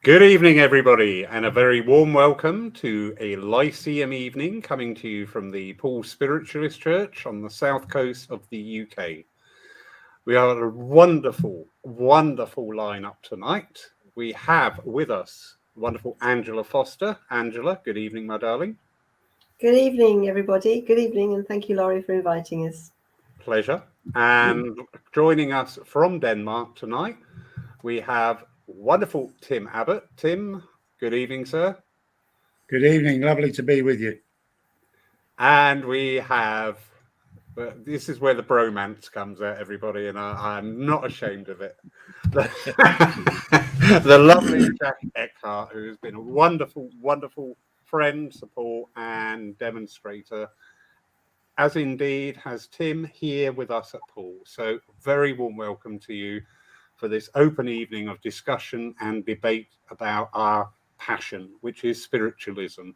Good evening, everybody, and a very warm welcome to a Lyceum evening coming to you from the Paul Spiritualist Church on the south coast of the UK. We are a wonderful lineup tonight. We have with us wonderful Angela Foster. Angela, good evening, my darling. Good evening, everybody. Good evening, and thank you, Laurie, for inviting us. Pleasure. And joining us from Denmark tonight, we have wonderful Tim Abbott. Tim, good evening, sir. Good evening. Lovely to be with you. And we have, this is where the bromance comes out, everybody, and I'm not ashamed of it. The lovely Jack Eckhart, who has been a wonderful friend, support, and demonstrator, as indeed has Tim here with us at Paul. So very warm welcome to you for this open evening of discussion and debate about our passion, which is spiritualism.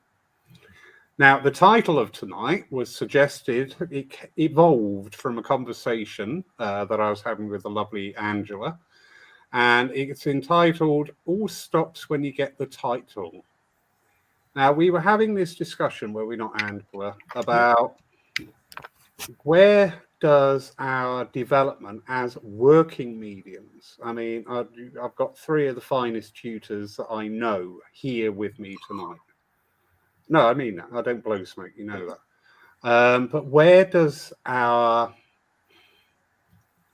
Now, the title of tonight was suggested, it evolved from a conversation that I was having with the lovely Angela, and it's entitled, All Stops When You Get the Title. Now, we were having this discussion, were we not, Angela, about where does our development as working mediums, I mean, I've got three of the finest tutors that I know here with me tonight. No, I mean that. I don't blow smoke, you know that. But where does our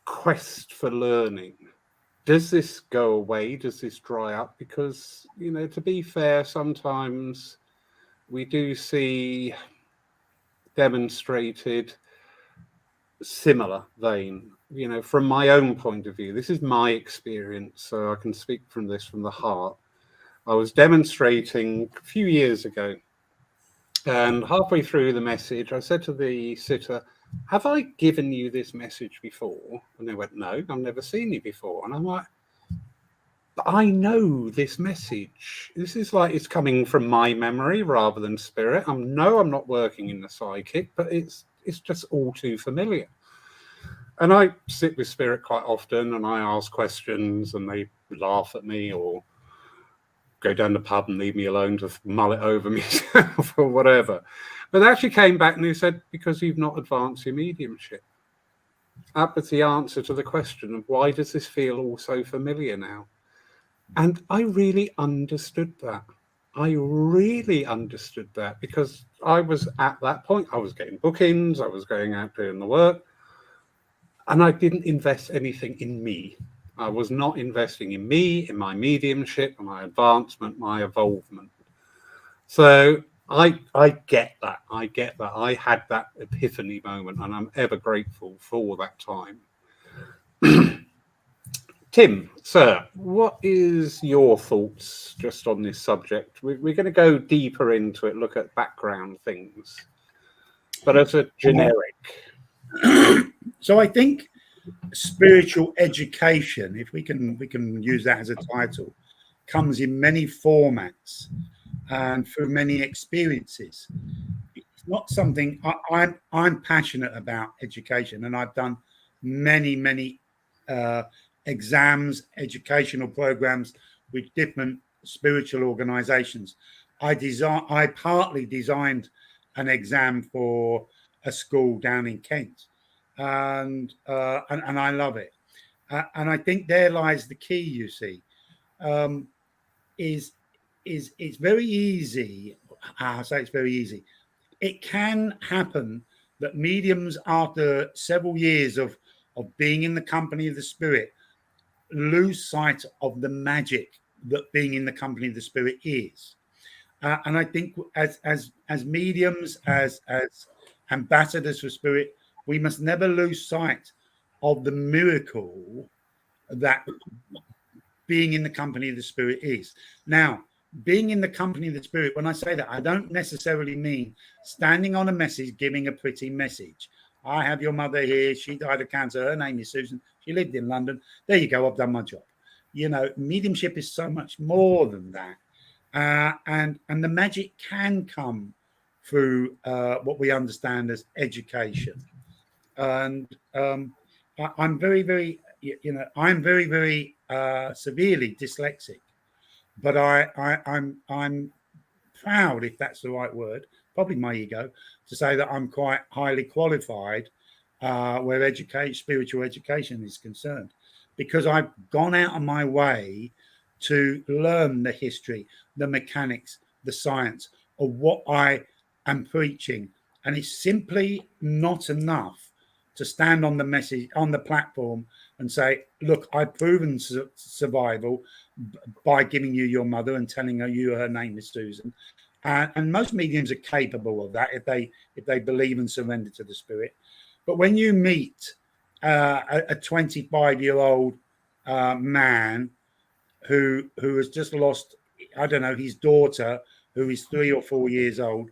quest for learning, does this go away? Does this dry up? Because, you know, to be fair, sometimes we do see demonstrated similar vein, you know, from my own point of view. This is my experience, so I can speak from this from the heart. I was demonstrating a few years ago. And halfway through the message, I said to the sitter, have I given you this message before? And they went, no, I've never seen you before. And I'm like, but I know this message. This is like it's coming from my memory rather than spirit. I'm not working in the psychic, but it's just all too familiar. And I sit with spirit quite often and I ask questions and they laugh at me or go down the pub and leave me alone to mull it over myself or whatever. But they actually came back and they said, because you've not advanced your mediumship. That was the answer to the question of why does this feel all so familiar now? And I really understood that. I really understood that because I was at that point, I was getting bookings, I was going out doing the work, and I didn't invest anything in me. I was not investing in me, in my mediumship, my advancement, my evolvement. So I get that. I get that. I had that epiphany moment, and I'm ever grateful for that time. Tim, sir, what is your thoughts just on this subject? We're going to go deeper into it, look at background things, but as a generic. So I think spiritual education, if we can use that as a title, comes in many formats and through many experiences. It's not something I'm passionate about education, and I've done many exams, educational programs with different spiritual organizations. I partly designed an exam for a school down in Kent, and I love it. And I think there lies the key. You see, is it's very easy. I say it's very easy. It can happen that mediums, after several years of being in the company of the spirit, lose sight of the magic that being in the company of the spirit is. And I think as mediums, as ambassadors for spirit, we must never lose sight of the miracle that being in the company of the spirit is. Now, being in the company of the spirit, when I say that, I don't necessarily mean standing on a message, giving a pretty message. I have your mother here. She died of cancer. Her name is Susan. She lived in London. There you go. I've done my job. You know, mediumship is so much more than that. And the magic can come through what we understand as education. And I'm very severely dyslexic. but I'm proud, if that's the right word, probably my ego, to say that I'm quite highly qualified where spiritual education is concerned, because I've gone out of my way to learn the history, the mechanics, the science of what I am preaching. And it's simply not enough to stand on the message on the platform and say, look, I've proven survival by giving you your mother and telling her name is Susan. And most mediums are capable of that if they believe and surrender to the spirit. But when you meet a 25-year-old man who has just lost, I don't know, his daughter, who is 3 or 4 years old,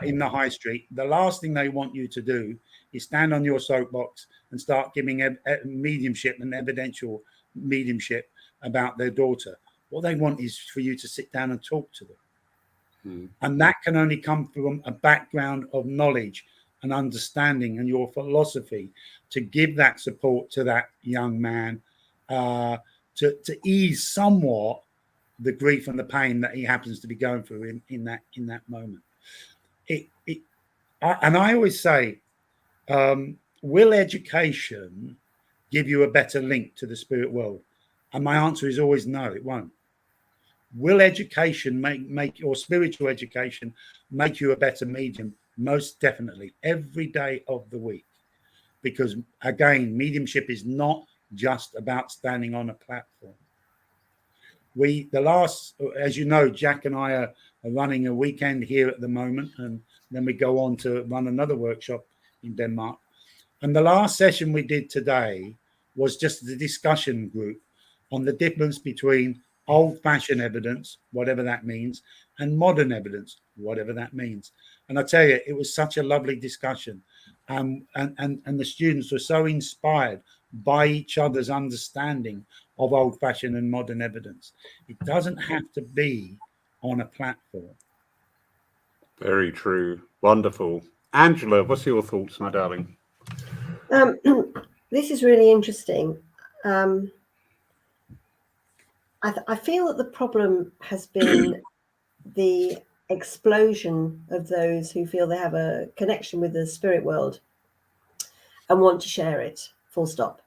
in the high street, the last thing they want you to do is stand on your soapbox and start giving mediumship and evidential mediumship about their daughter. What they want is for you to sit down and talk to them. And that can only come from a background of knowledge and understanding and your philosophy to give that support to that young man, to ease somewhat the grief and the pain that he happens to be going through in that moment. And I always say, will education give you a better link to the spirit world? And my answer is always no, it won't. Will education make your spiritual education make you a better medium? Most definitely, every day of the week. Because again, mediumship is not just about standing on a platform. As you know, Jack and I are running a weekend here at the moment, and then we go on to run another workshop in Denmark. And the last session we did today was just the discussion group on the difference between old-fashioned evidence, whatever that means, and modern evidence, whatever that means. And I tell you, it was such a lovely discussion. And the students were so inspired by each other's understanding of old-fashioned and modern evidence. It doesn't have to be on a platform. Very true. Wonderful. Angela, what's your thoughts, my darling? This is really interesting. I feel that the problem has been the explosion of those who feel they have a connection with the spirit world and want to share it, full stop.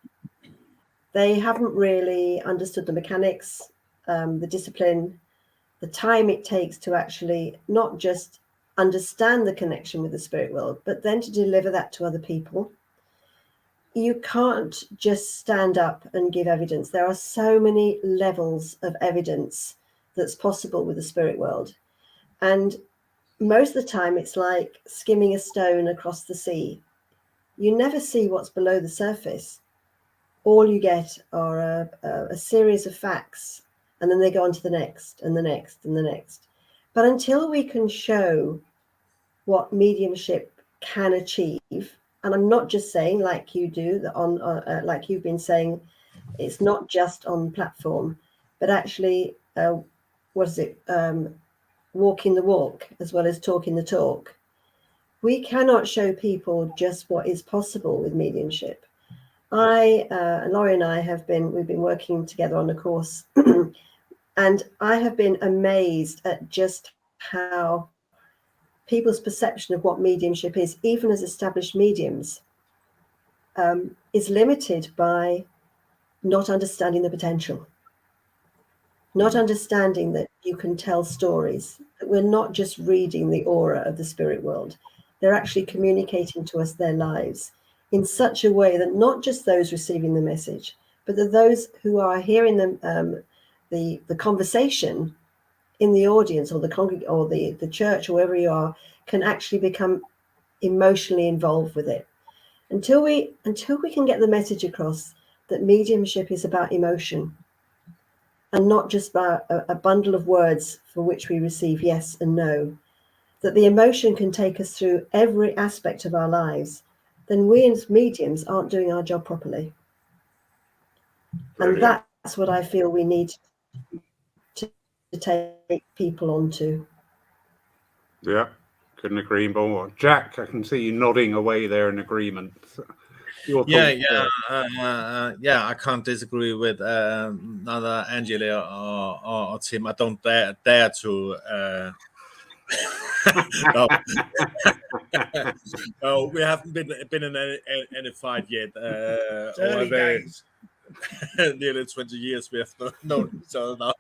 They haven't really understood the mechanics, the discipline, the time it takes to actually not just understand the connection with the spirit world, but then to deliver that to other people. You can't just stand up and give evidence. There are so many levels of evidence that's possible with the spirit world. And most of the time, it's like skimming a stone across the sea. You never see what's below the surface. All you get are a series of facts, and then they go on to the next and the next and the next. But until we can show what mediumship can achieve, and I'm not just saying like you do like you've been saying, it's not just on platform, but actually, walking the walk as well as talking the talk. We cannot show people just what is possible with mediumship. Laurie and I we've been working together on a course, and I have been amazed at just how people's perception of what mediumship is, even as established mediums, is limited by not understanding the potential, not understanding that you can tell stories, that we're not just reading the aura of the spirit world. They're actually communicating to us their lives in such a way that not just those receiving the message, but that those who are hearing the conversation in the audience or the church or wherever you are can actually become emotionally involved with it. Until we can get the message across that mediumship is about emotion and not just about a bundle of words for which we receive yes and no, that the emotion can take us through every aspect of our lives, then we as mediums aren't doing our job properly. Brilliant. And that's what I feel we need to take people onto. Yeah, couldn't agree more. Jack, I can see you nodding away there in agreement. Your Yeah, thoughts yeah, first. yeah. I can't disagree with neither Angela or Tim. I don't dare to. No, no, we haven't been in any fight yet. It's early days. Nearly 20 years we have known each other now.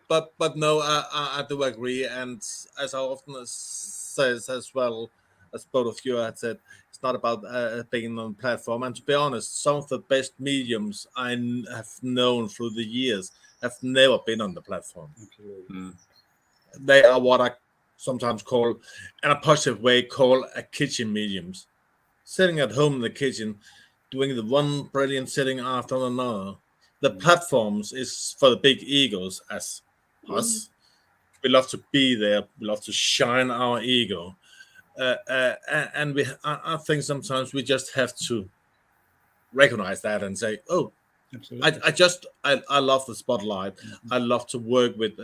But no, I do agree, and as I often says as well, as both of you had said, it's not about being on platform. And to be honest, some of the best mediums have known through the years have never been on the platform. Absolutely. They are what I sometimes call, in a positive way, call a kitchen mediums, sitting at home in the kitchen, doing the one brilliant sitting after another. The platforms is for the big egos as us. We love to be there. We love to shine our ego. And I think sometimes we just have to recognize that and say, oh, Absolutely. I love the spotlight. I love to work with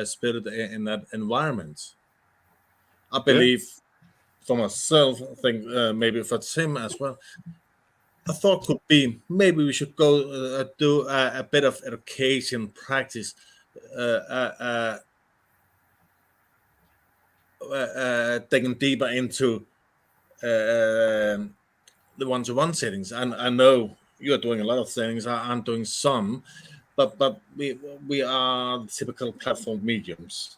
spirit in that environment. I believe for myself, I think maybe for Tim as well, a thought could be maybe we should go do a bit of education practice, digging deeper into the one-to-one settings. And I know you're doing a lot of things. I'm doing some, but we are the typical platform mediums.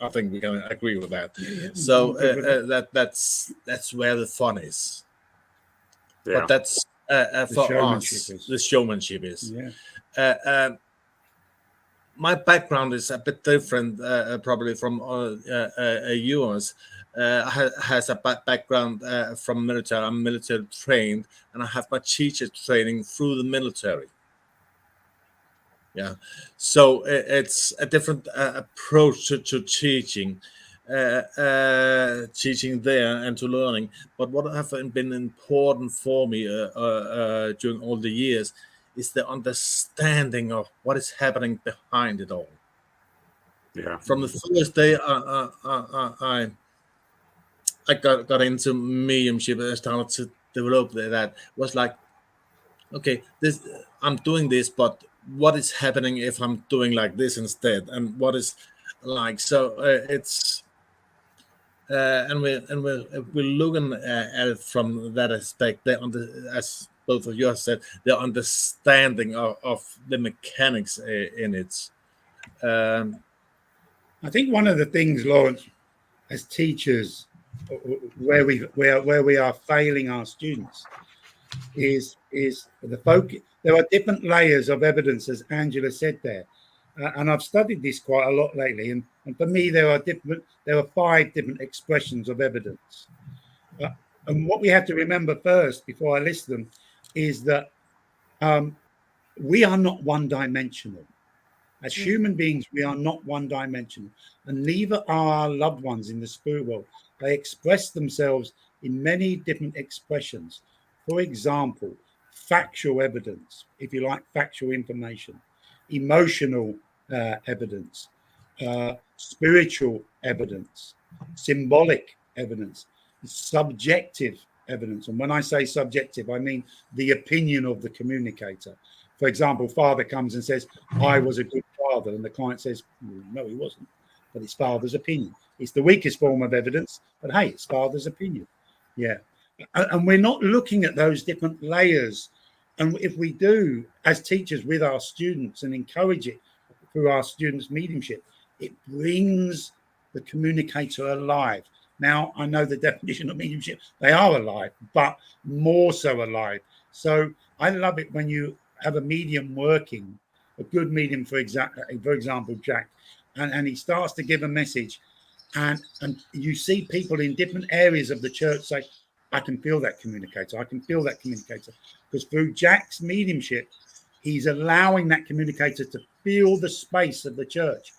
I think we can agree with that. So that's where the fun is. Yeah. But that's for us. The showmanship is. Yeah. My background is a bit different, probably from yours. Has a background from military. I'm military trained, and I have my teacher training through the military. Yeah, so it's a different approach to teaching, teaching there and to learning. But what have been important for me during all the years is the understanding of what is happening behind it all. Yeah. From the first day I got into mediumship, I started to develop that. Was like, okay, this I'm doing this, but what is happening if I'm doing like this instead? And what is like so? It's and we're looking at it from that aspect. As both of you have said, the understanding of the mechanics in it. I think one of the things, Lawrence, as teachers, where we are failing our students is the focus. There are different layers of evidence, as Angela said there, and I've studied this quite a lot lately. And for me, there are 5 different expressions of evidence. And what we have to remember first, before I list them, is that we are not one-dimensional. As human beings, we are not one-dimensional, and neither are our loved ones in the spirit world. They express themselves in many different expressions. For example, factual evidence, if you like, factual information, emotional evidence, spiritual evidence, symbolic evidence, subjective evidence. And when I say subjective, I mean the opinion of the communicator. For example, father comes and says, I was a good father. And the client says, no, he wasn't. But it's father's opinion. It's the weakest form of evidence, but hey, it's father's opinion. Yeah. And we're not looking at those different layers. And if we do, as teachers with our students, and encourage it through our students' mediumship, it brings the communicator alive. Now, I know the definition of mediumship, they are alive, but more so alive. So I love it when you have a medium working, a good medium, for example, Jack, and he starts to give a message, and you see people in different areas of the church say, I can feel that communicator. I can feel that communicator. Because through Jack's mediumship, he's allowing that communicator to feel the space of the church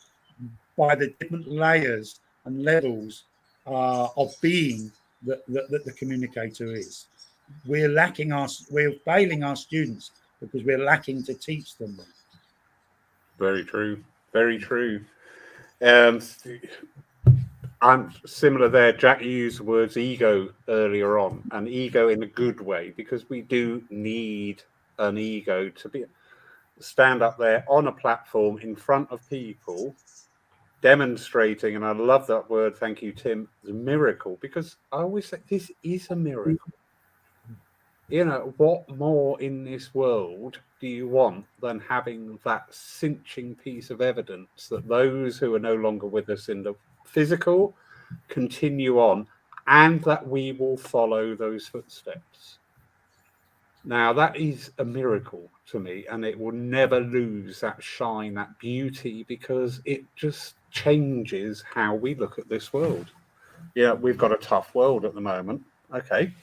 by the different layers and levels of being that the communicator is. We're failing our students because we're lacking to teach them. Very true. Very true. I'm similar there. Jack used the words ego earlier on, and ego in a good way, because we do need an ego to stand up there on a platform in front of people, demonstrating. And I love that word. Thank you, Tim. The miracle, because I always say this is a miracle. You know, what more in this world do you want than having that cinching piece of evidence that those who are no longer with us in the physical continue on, and that we will follow those footsteps? Now, that is a miracle to me, and it will never lose that shine, that beauty, because it just changes how we look at this world. Yeah, we've got a tough world at the moment. Okay.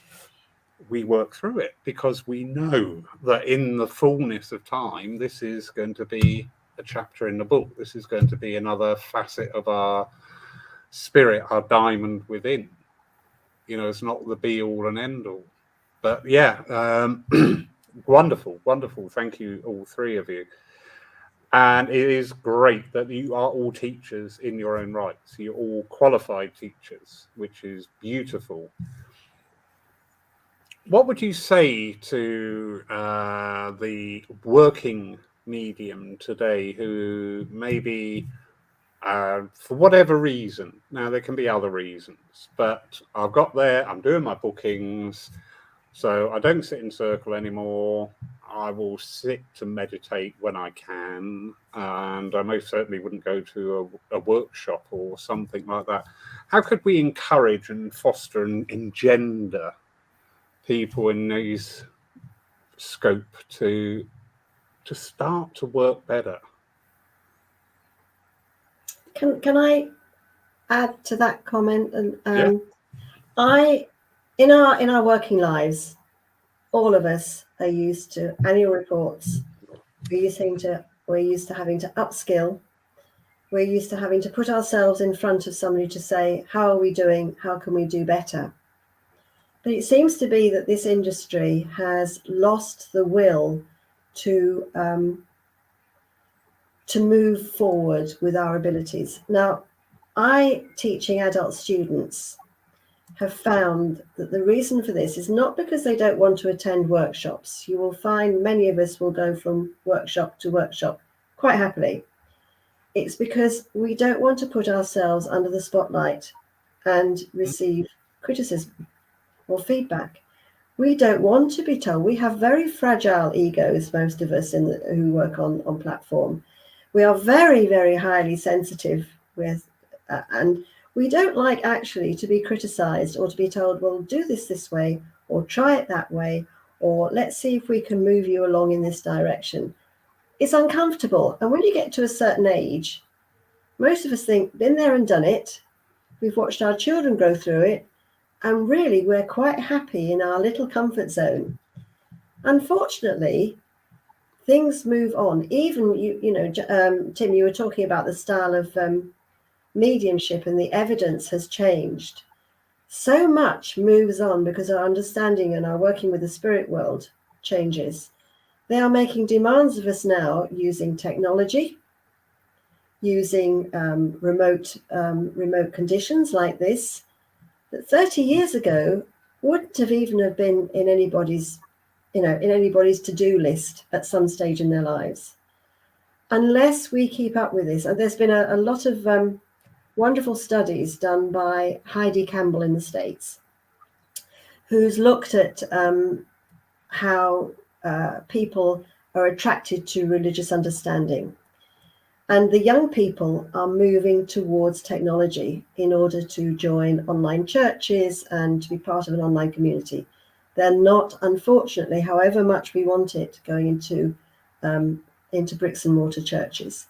We work through it because we know that in the fullness of time, this is going to be a chapter in the book. This is going to be another facet of our spirit, our diamond within. You know, it's not the be all and end all. But yeah, wonderful, wonderful. Thank you, all three of you. And it is great that you are all teachers in your own rights. You're all qualified teachers, which is beautiful. What would you say to the working medium today who maybe, for whatever reason, now there can be other reasons, but I've got there, I'm doing my bookings, so I don't sit in circle anymore. I will sit to meditate when I can, and I most certainly wouldn't go to a workshop or something like that. How could we encourage and foster and engender people in these scope to start to work better? Can I add to that comment? And Yeah. in our working lives, all of us are used to annual reports. We're used to having to upskill. We're used to having to put ourselves in front of somebody to say, how are we doing? How can we do better? But it seems to be that this industry has lost the will to move forward with our abilities. Now, I, teaching adult students, have found that the reason for this is not because they don't want to attend workshops. You will find many of us will go from workshop to workshop quite happily. It's because we don't want to put ourselves under the spotlight and receive criticism or feedback. We don't want to be told. We have very fragile egos, most of us who work on platform. We are very, very highly sensitive and we don't like actually to be criticized or to be told, well, do this way, or try it that way, or let's see if we can move you along in this direction. It's uncomfortable. And when you get to a certain age, most of us think, been there and done it. We've watched our children go through it. And really, we're quite happy in our little comfort zone. Unfortunately, things move on. Even, Tim, you were talking about the style of mediumship, and the evidence has changed. So much moves on because our understanding and our working with the spirit world changes. They are making demands of us now using technology, using remote conditions like this, that 30 years ago wouldn't have even have been in anybody's to-do list at some stage in their lives. Unless we keep up with this, and there's been a lot of wonderful studies done by Heidi Campbell in the States, who's looked at how people are attracted to religious understanding. And the young people are moving towards technology in order to join online churches and to be part of an online community. They're not, unfortunately, however much we want it, going into bricks and mortar churches.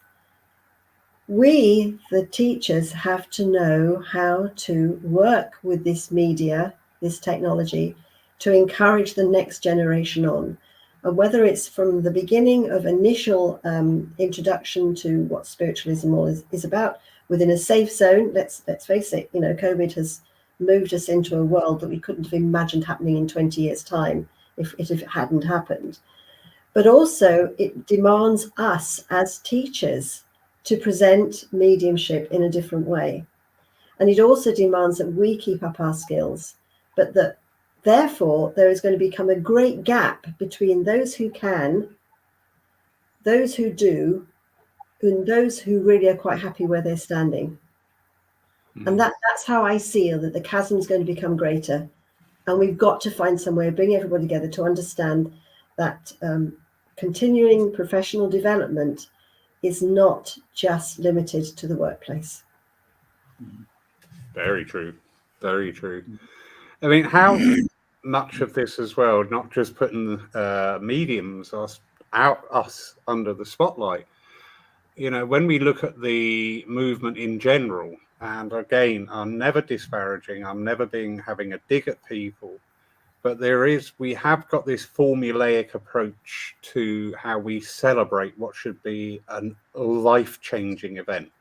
We, the teachers, have to know how to work with this media, this technology, to encourage the next generation on. And whether it's from the beginning of initial introduction to what spiritualism is about, within a safe zone. Let's face it, COVID has moved us into a world that we couldn't have imagined happening in 20 years' time if it hadn't happened. But also it demands us as teachers to present mediumship in a different way. And it also demands that we keep up our skills, but that therefore there is going to become a great gap between those who can, those who do, and those who really are quite happy where they're standing. And that's how I see that the chasm is going to become greater. And we've got to find some way of bringing everybody together to understand that continuing professional development is not just limited to the workplace. Very true. Very true. I mean, how much of this as well, not just putting mediums us under the spotlight. You know, when we look at the movement in general, and again, I'm never disparaging, I'm never having a dig at people, but we have got this formulaic approach to how we celebrate what should be a life-changing event.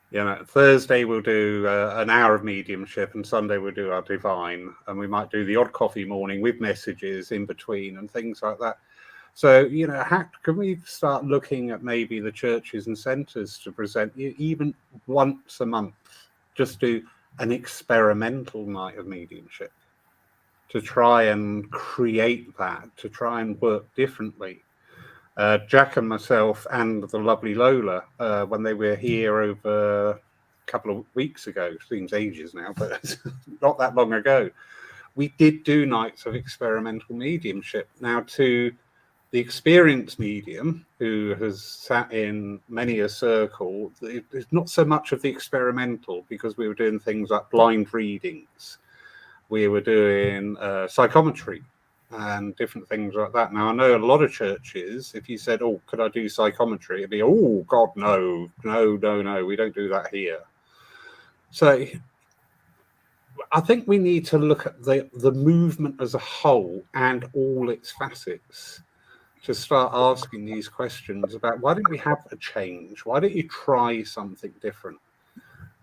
You know, Thursday we'll do an hour of mediumship, and Sunday we'll do our divine, and we might do the odd coffee morning with messages in between and things like that. So, you know, how can we start looking at maybe the churches and centres to present even once a month, just do an experimental night of mediumship to try and create that, to try and work differently. Jack and myself and the lovely Lola, when they were here over a couple of weeks ago, seems ages now, but not that long ago, we did do nights of experimental mediumship. Now, to the experienced medium who has sat in many a circle, it's not so much of the experimental, because we were doing things like blind readings. We were doing psychometry and different things like that. Now, I know a lot of churches, if you said, oh, could I do psychometry? It'd be, oh, God, no, we don't do that here. So I think we need to look at the movement as a whole and all its facets to start asking these questions about, why don't we have a change? Why don't you try something different?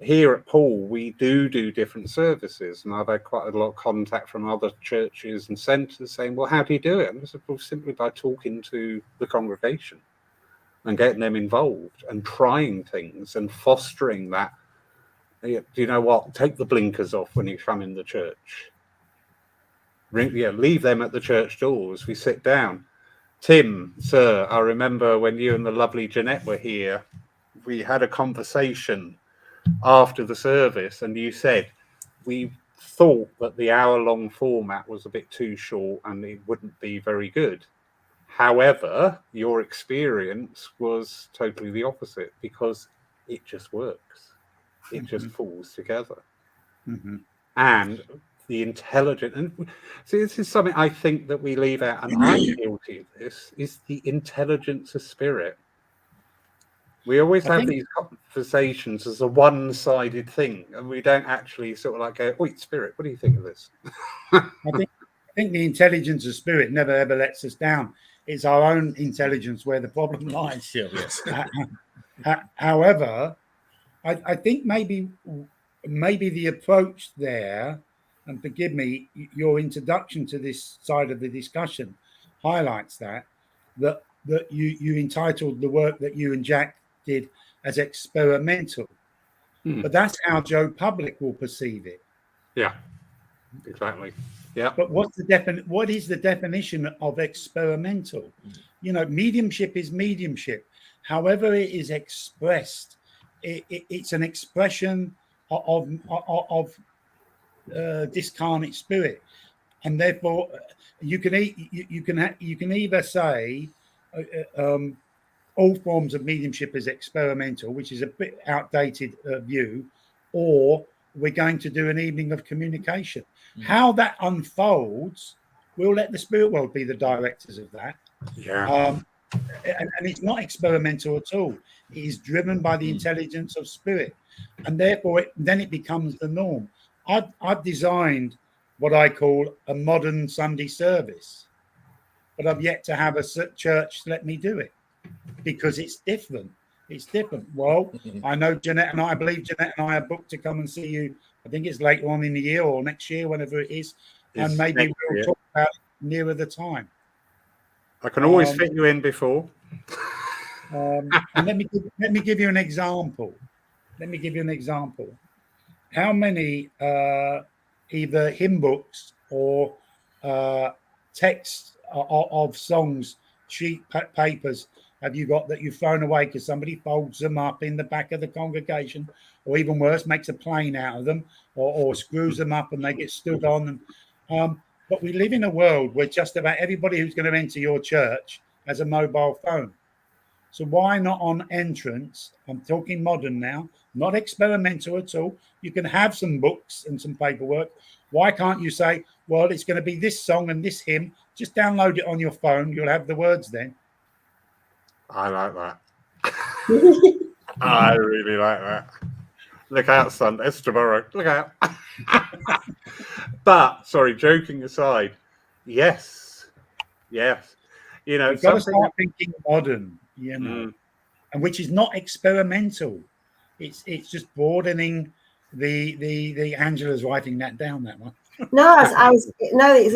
Here at Paul, we do different services, and I've had quite a lot of contact from other churches and centres saying, well, how do you do it? And I said, well, simply by talking to the congregation and getting them involved and trying things and fostering that. Do you know what? Take the blinkers off when you come in the church. Leave them at the church doors. We sit down. Tim, sir, I remember when you and the lovely Jeanette were here, we had a conversation after the service, and you said we thought that the hour-long format was a bit too short and it wouldn't be very good. However, your experience was totally the opposite, because it just works. It just falls together. And the intelligent, and see, this is something I think that we leave out, and I'm guilty of this, is the intelligence of spirit. We always have these conversations as a one-sided thing, and we don't actually sort of like go, "Oi, spirit, what do you think of this?" I think the intelligence of spirit never ever lets us down. It's our own intelligence where the problem lies. Yes. However, I think maybe the approach there, and forgive me, your introduction to this side of the discussion highlights that you entitled the work that you and Jack did as experimental. But that's how Joe Public will perceive it. Yeah, exactly. Yeah. But what is the definition of experimental? You know, mediumship is mediumship. However it is expressed, it's an expression of discarnate spirit, and therefore you can either say all forms of mediumship is experimental, which is a bit outdated view, or we're going to do an evening of communication. How that unfolds, we'll let the spirit world be the directors of that. Yeah. And it's not experimental at all. It is driven by the intelligence of spirit, and therefore then it becomes the norm. I've designed what I call a modern Sunday service, but I've yet to have a church let me do it, because it's different. It's different. Well, I know I believe Jeanette and I are booked to come and see you. I think it's later on in the year or next year, whenever it is. And maybe we'll talk about it nearer the time. I can always fit you in before. And let me give you an example. Let me give you an example. How many either hymn books or texts of songs, sheet papers have you got that you've thrown away because somebody folds them up in the back of the congregation, or even worse, makes a plane out of them, or screws them up and they get stood on? But we live in a world where just about everybody who's going to enter your church has a mobile phone. So why not on entrance? I'm talking modern now, not experimental at all. You can have some books and some paperwork. Why can't you say, well, it's going to be this song and this hymn? Just download it on your phone. You'll have the words then. I like that. I really like that. Look out, son. It's tomorrow. Look out. But, sorry, joking aside, yes. You know, you've got to start thinking modern, you know, and which is not experimental. It's just broadening the Angela's writing that down, that one. No, it's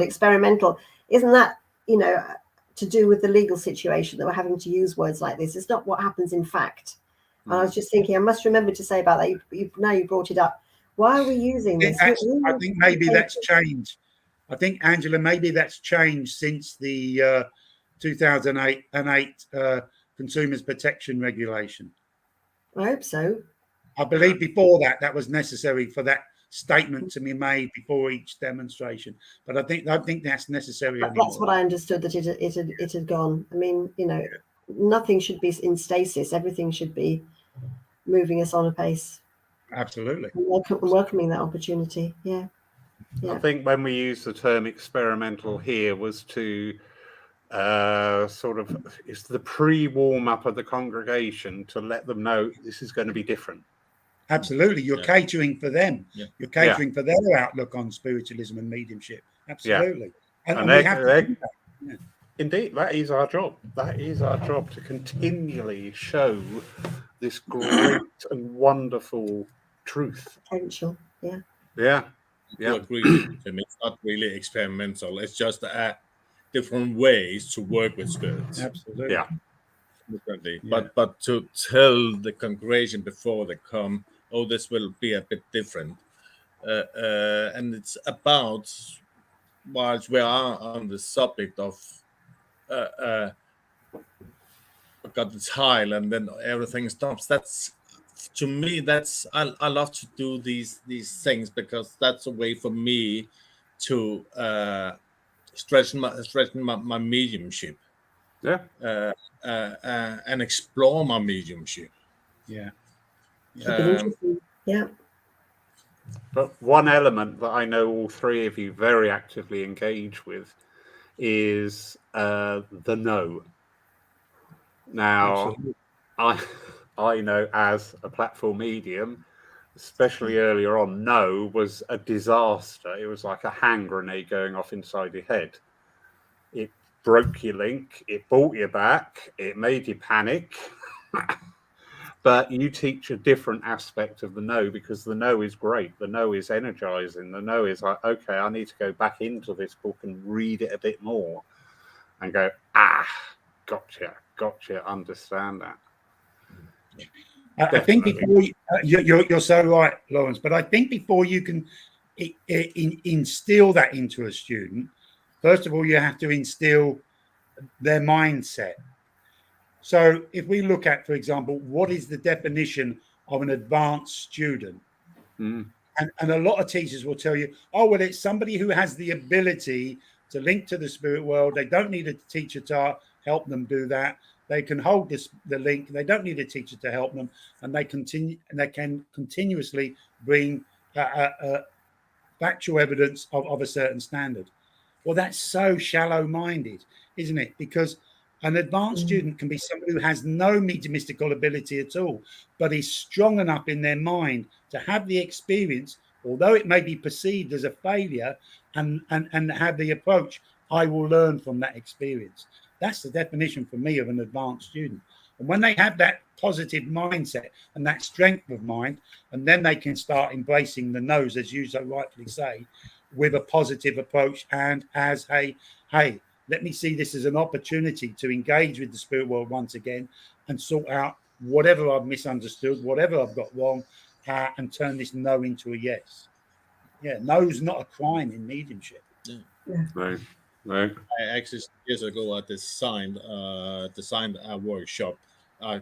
experimental. Isn't that, you know, to do with the legal situation that we're having to use words like this? It's not what happens in fact. And I was just thinking, I must remember to say about that. Now you brought it up. Why are we using this? I think maybe that's changed. I think, Angela, maybe that's changed since the 2008 Consumers Protection Regulation. I hope so. I believe before that was necessary for that statement to be made before each demonstration. But I think that's necessary anymore. That's what I understood, that it had gone. I mean, you know, nothing should be in stasis. Everything should be moving us on a pace. Absolutely. And welcoming that opportunity. Yeah. I think when we use the term experimental here was to it's the pre-warm up of the congregation to let them know this is going to be different. Absolutely. You're catering for them. Yeah. You're catering for their outlook on spiritualism and mediumship. Absolutely. Yeah. And we have to do that. Yeah. Indeed, that is our job. That is our job, to continually show this great and wonderful truth. Potential. Yeah. Yeah. I agree with him. It's not really experimental. It's just different ways to work with spirits. Absolutely. Yeah. But to tell the congregation before they come, oh, this will be a bit different. And it's about, whilst we are on the subject of got the tile and then everything stops. That's, to me, that's I love to do these things because that's a way for me to stretch my mediumship. Yeah. And explore my mediumship. Yeah. Yeah. But one element that I know all three of you very actively engage with is the no. Now, I know as a platform medium, especially earlier on, no was a disaster. It was like a hand grenade going off inside your head. It broke your link, it brought you back, it made you panic. But you teach a different aspect of the no, because the no is great. The no is energizing. The no is like, okay, I need to go back into this book and read it a bit more and go, gotcha, understand that. I think before you're so right, Lawrence, but I think before you can instill that into a student, first of all, you have to instill their mindset. So if we look at, for example, what is the definition of an advanced student? And a lot of teachers will tell you, oh, well, it's somebody who has the ability to link to the spirit world. They don't need a teacher to help them do that. They can hold the link. They don't need a teacher to help them, and they can continuously bring factual evidence of a certain standard. Well, that's so shallow-minded, isn't it? Because an advanced student can be somebody who has no mediumistical ability at all, but is strong enough in their mind to have the experience, although it may be perceived as a failure, and have the approach, I will learn from that experience. That's the definition for me of an advanced student. And when they have that positive mindset and that strength of mind, and then they can start embracing the no's, as you so rightly say, with a positive approach and as hey, let me see this as an opportunity to engage with the spirit world once again and sort out whatever I've misunderstood, whatever I've got wrong, and turn this no into a yes. Yeah, no's not a crime in mediumship. No, no. Actually, years ago, I designed a workshop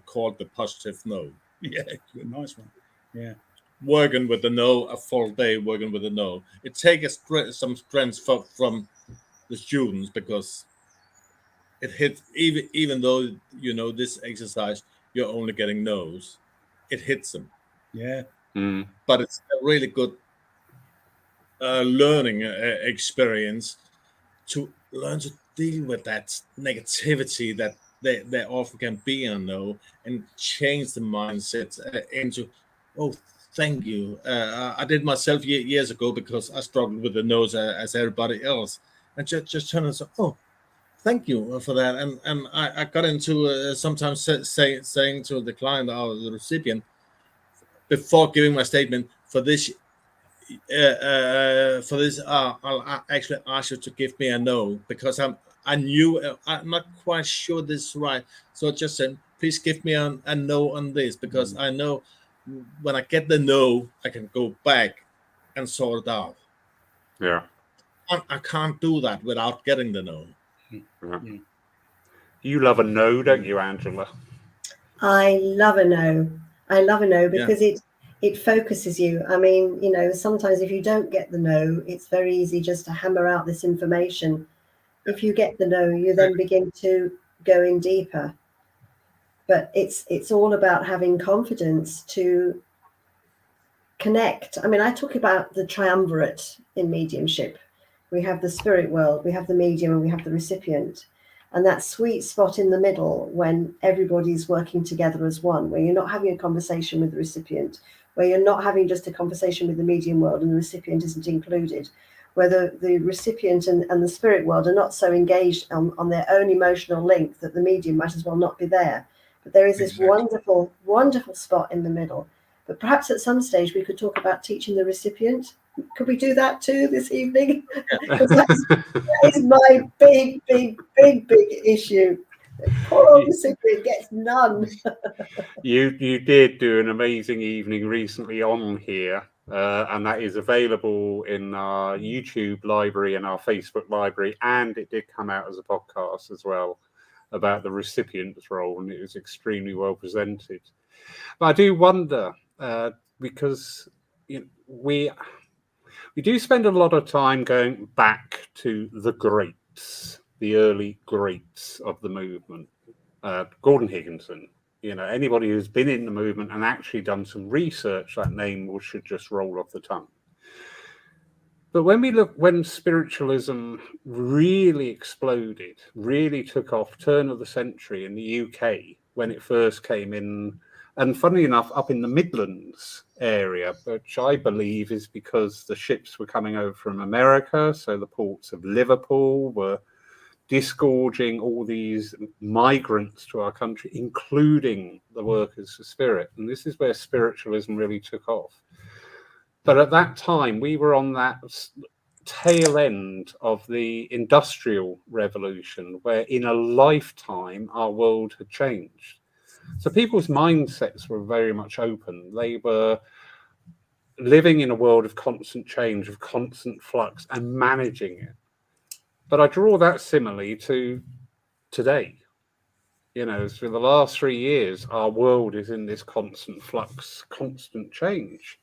called the Positive No. Yeah, good, nice one. Yeah, Working with the no, a full day working with the no. It takes some strength from the students, because it hits, even though this exercise you're only getting no's, it hits them. yeah, But it's a really good learning experience to learn to deal with that negativity that there often can be on no, and change the mindset into, oh, thank you. I did myself years ago, because I struggled with the nose as everybody else, and just turn and say, oh, thank you for that. And I got into sometimes saying to the client or the recipient, before giving my statement, I'll actually ask you to give me a no, because I'm not quite sure this is right. So I just said, please give me a no on this, because I know when I get the no, I can go back and sort it out. Yeah. I can't do that without getting the no. Yeah. You love a no, don't you, Angela? I love a no. I love a no because it focuses you. I mean, sometimes if you don't get the no, it's very easy just to hammer out this information. If you get the no, you then begin to go in deeper. But it's all about having confidence to connect. I mean, I talk about the triumvirate in mediumship. We have the spirit world, we have the medium, and we have the recipient. And that sweet spot in the middle, when everybody's working together as one, where you're not having a conversation with the recipient, where you're not having just a conversation with the medium world and the recipient isn't included, where the recipient and the spirit world are not so engaged on their own emotional link that the medium might as well not be there. But there is this wonderful, wonderful spot in the middle. But perhaps at some stage we could talk about teaching the recipient. Could we do that too this evening? Because that is my big issue. The poor old recipient gets none. You did do an amazing evening recently on here, and that is available in our YouTube library and our Facebook library, and it did come out as a podcast as well, about the recipient's role, and it was extremely well presented. But I do wonder, because we do spend a lot of time going back to the greats, the early greats of the movement. Gordon Higginson, anybody who's been in the movement and actually done some research, that name should just roll off the tongue. But when we look, when spiritualism really exploded, really took off, turn of the century in the UK, when it first came in, and funnily enough, up in the Midlands area, which I believe is because the ships were coming over from America, so the ports of Liverpool were disgorging all these migrants to our country, including the workers of spirit. And this is where spiritualism really took off. But at that time, we were on that tail end of the Industrial Revolution, where in a lifetime, our world had changed. So people's mindsets were very much open. They were living in a world of constant change, of constant flux, and managing it. But I draw that similarly to today. For the last 3 years, our world is in this constant flux, constant change.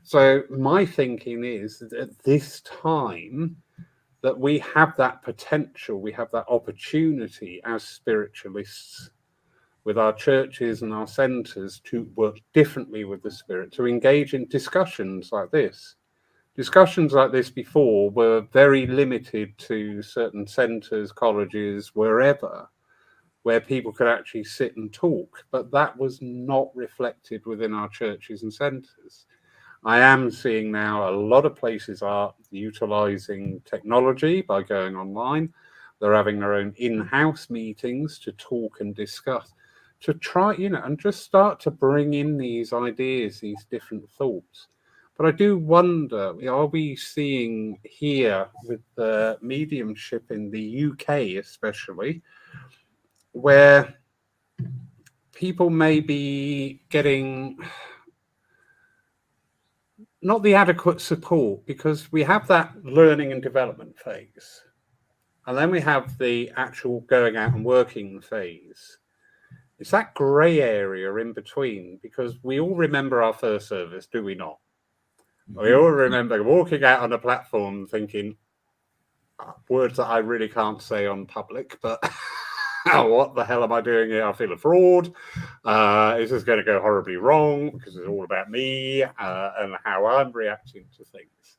So my thinking is that at this time that we have that potential, we have that opportunity as spiritualists with our churches and our centres to work differently with the spirit, to engage in discussions like this. Discussions like this before were very limited to certain centres, colleges, wherever, where people could actually sit and talk, but that was not reflected within our churches and centres. I am seeing now a lot of places are utilising technology by going online. They're having their own in-house meetings to talk and discuss, to try, and just start to bring in these ideas, these different thoughts. But I do wonder, are we seeing here with the mediumship in the UK especially, where people may be getting not the adequate support, because we have that learning and development phase, and then we have the actual going out and working phase. It's that grey area in between, because we all remember our first service, do we not? We all remember walking out on a platform thinking words that I really can't say on public, but what the hell am I doing here? I feel a fraud. This is going to go horribly wrong because it's all about me and how I'm reacting to things.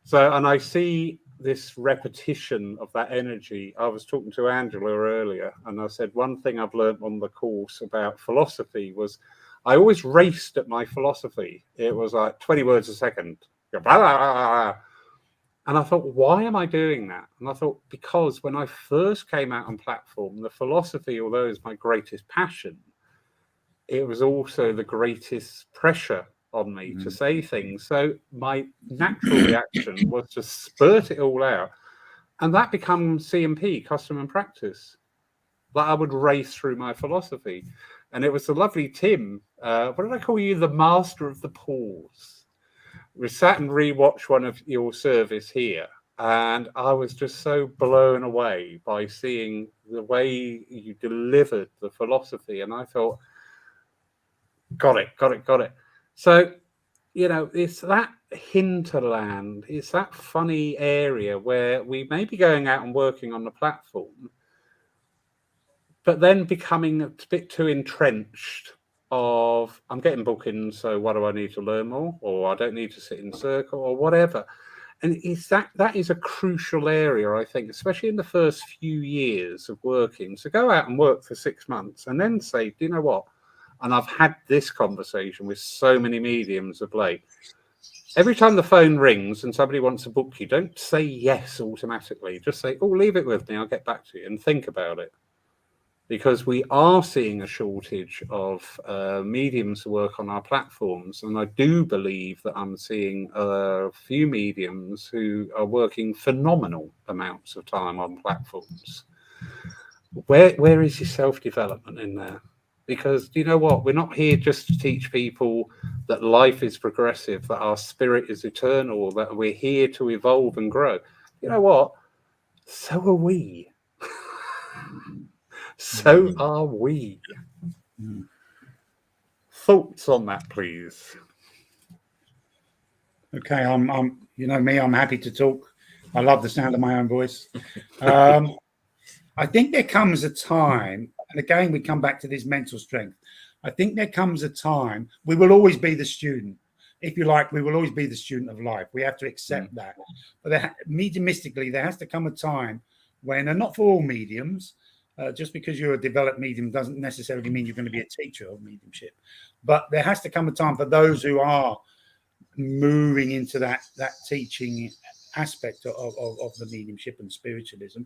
So, and I see this repetition of that energy. I was talking to Angela earlier, and I said one thing I've learned on the course about philosophy was I always raced at my philosophy. It was like 20 words a second. Blah, blah, blah, blah. And I thought, why am I doing that? And I thought, because when I first came out on platform, the philosophy, although it's my greatest passion, it was also the greatest pressure on me to say things. So my natural reaction was to spurt it all out. And that becomes CMP, custom and practice. That I would race through my philosophy. And it was the lovely Tim, what did I call you? The master of the pause. We sat and rewatched one of your service here, and I was just so blown away by seeing the way you delivered the philosophy. And I thought, got it. So, you know, it's that hinterland, it's that funny area where we may be going out and working on the platform, but then becoming a bit too entrenched of, I'm getting bookings, so what do I need to learn more? Or I don't need to sit in circle or whatever. And it's that is a crucial area, I think, especially in the first few years of working. So go out and work for 6 months and then say, do you know what? And I've had this conversation with so many mediums of late. Every time the phone rings and somebody wants to book you, don't say yes automatically. Just say, oh, leave it with me, I'll get back to you, and think about it. Because we are seeing a shortage of mediums to work on our platforms. And I do believe that I'm seeing a few mediums who are working phenomenal amounts of time on platforms. Where is your self-development in there? Because you know what? We're not here just to teach people that life is progressive, that our spirit is eternal, that we're here to evolve and grow. You know what? So are we. So are we. Thoughts on that, please? Okay, I'm you know me, I'm happy to talk. I love the sound of my own voice. I think there comes a time, and again we come back to this mental strength. I think there comes a time we will always be the student. If you like, we will always be the student of life. We have to accept that. But mediumistically, there has to come a time when, and not for all mediums, just because you're a developed medium doesn't necessarily mean you're going to be a teacher of mediumship. But there has to come a time for those who are moving into that teaching aspect of the mediumship and spiritualism.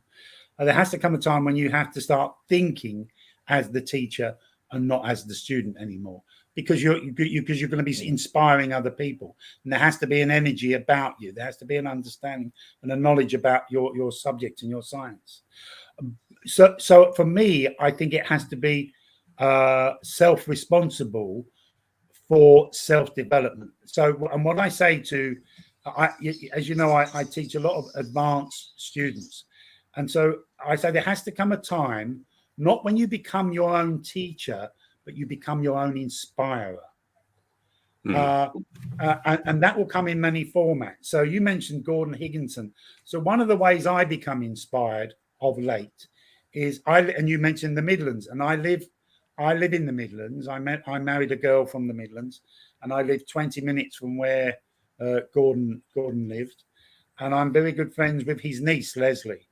There has to come a time when you have to start thinking as the teacher and not as the student anymore, because you're going to be inspiring other people, and there has to be an energy about you. There has to be an understanding and a knowledge about your subject and your science. So for me, I think it has to be self-responsible for self-development. So, and what I say to, as you know, I teach a lot of advanced students. And so I say there has to come a time, not when you become your own teacher, but you become your own inspirer. And that will come in many formats. So you mentioned Gordon Higginson. So one of the ways I become inspired of late is and you mentioned the Midlands, and I live in the Midlands. I married a girl from the Midlands, and I live 20 minutes from where Gordon lived, and I'm very good friends with his niece Leslie.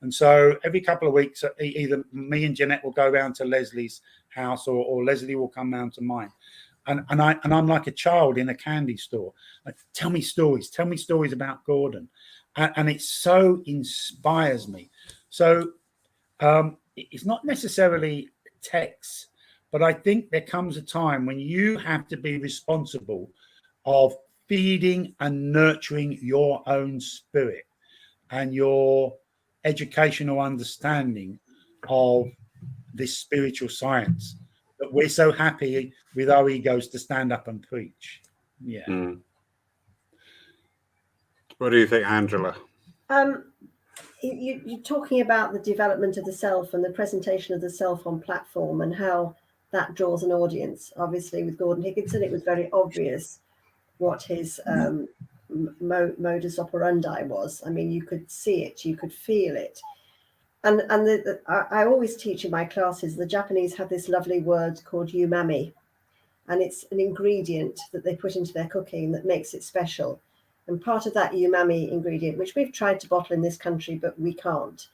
And so every couple of weeks, either me and Jeanette will go round to Leslie's house, or Leslie will come round to mine. And I'm like a child in a candy store. Like, tell me stories about Gordon, and it so inspires me. So it's not necessarily texts, but I think there comes a time when you have to be responsible of feeding and nurturing your own spirit and your educational understanding of this spiritual science But we're so happy with our egos to stand up and preach. Yeah. Mm. What do you think, Angela? You're talking about the development of the self and the presentation of the self on platform and how that draws an audience. Obviously, with Gordon Higginson, it was very obvious what his modus operandi was. I mean, you could see it, you could feel it. And I always teach in my classes, the Japanese have this lovely word called umami, and it's an ingredient that they put into their cooking that makes it special. And part of that umami ingredient, which we've tried to bottle in this country, but we can't,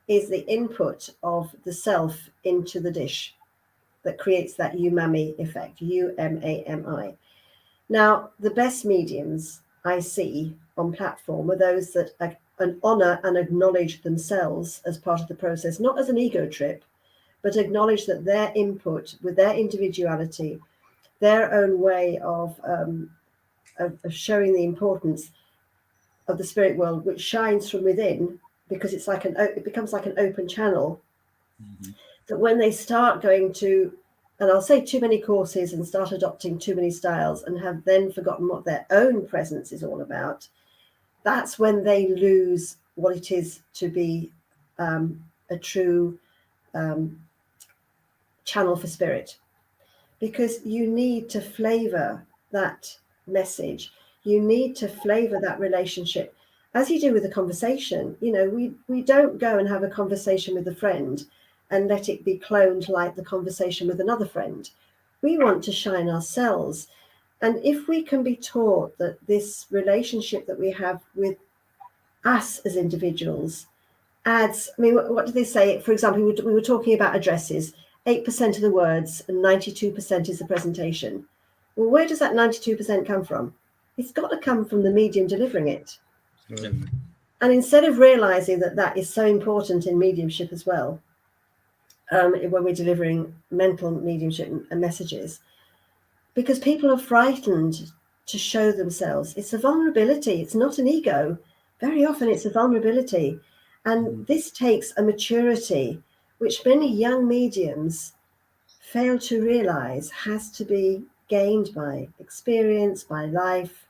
is the input of the self into the dish that creates that umami effect, UMAMI. Now, the best mediums I see on platform are those that honor and acknowledge themselves as part of the process, not as an ego trip, but acknowledge that their input with their individuality, their own way of showing the importance of the spirit world, which shines from within, because it's like it becomes like an open channel. That when they start going to, and I'll say too many courses and start adopting too many styles and have then forgotten what their own presence is all about, that's when they lose what it is to be a true channel for spirit. Because you need to flavor that message. You need to flavor that relationship as you do with a conversation. You know, we don't go and have a conversation with a friend and let it be cloned like the conversation with another friend. We want to shine ourselves. And if we can be taught that this relationship that we have with us as individuals adds, I mean, what do they say? For example, we were talking about addresses. 8% of the words and 92% is the presentation. Well, where does that 92% come from? It's got to come from the medium delivering it. And instead of realizing that that is so important in mediumship as well, when we're delivering mental mediumship and messages, because people are frightened to show themselves. It's a vulnerability. It's not an ego. Very often it's a vulnerability. And this takes a maturity which many young mediums fail to realize has to be gained by experience, by life,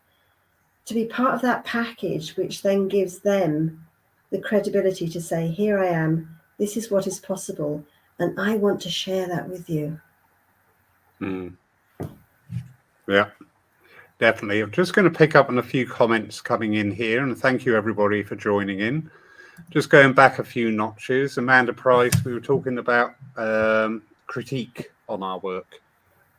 to be part of that package, which then gives them the credibility to say, here I am, this is what is possible, and I want to share that with you. Yeah, definitely. I'm just going to pick up on a few comments coming in here, and thank you everybody for joining in. Just going back a few notches, Amanda Price, we were talking about critique on our work,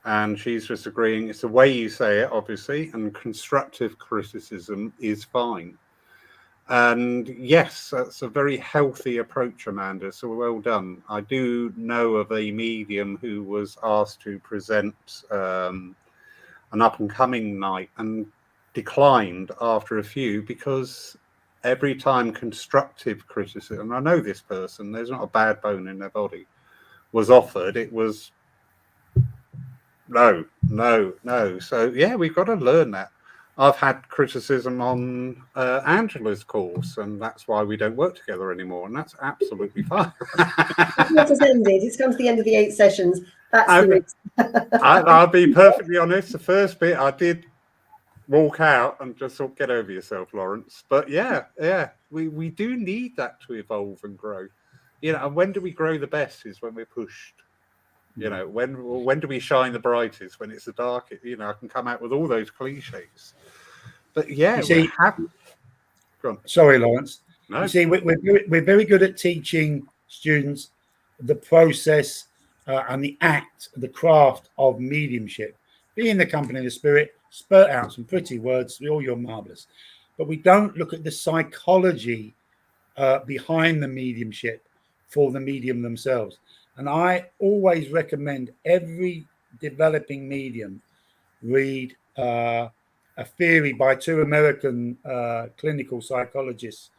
and she's just agreeing it's the way you say it, obviously, and constructive criticism is fine. And yes, that's a very healthy approach, Amanda, so well done. I do know of a medium who was asked to present an up-and-coming night and declined after a few because every time constructive criticism, I know this person, there's not a bad bone in their body, was offered, it was no. So yeah, we've got to learn that. I've had criticism on Angela's course, and that's why we don't work together anymore, and that's absolutely fine. What has ended? It's come to the end of the 8 sessions. That's the reason. I'll be perfectly honest, the first bit I did walk out and just thought, get over yourself, Lawrence. But yeah, we do need that to evolve and grow. You know, and when do we grow the best is when we're pushed. You know, when do we shine the brightest? When it's the darkest. You know, I can come out with all those cliches. But yeah, you see, go on. Sorry, Lawrence. No. You see, we're very good at teaching students the process and the act, the craft of mediumship. Be in the company of the spirit, spurt out some pretty words, all you're marvelous. But we don't look at the psychology behind the mediumship for the medium themselves. And I always recommend every developing medium read a theory by 2 American clinical psychologists.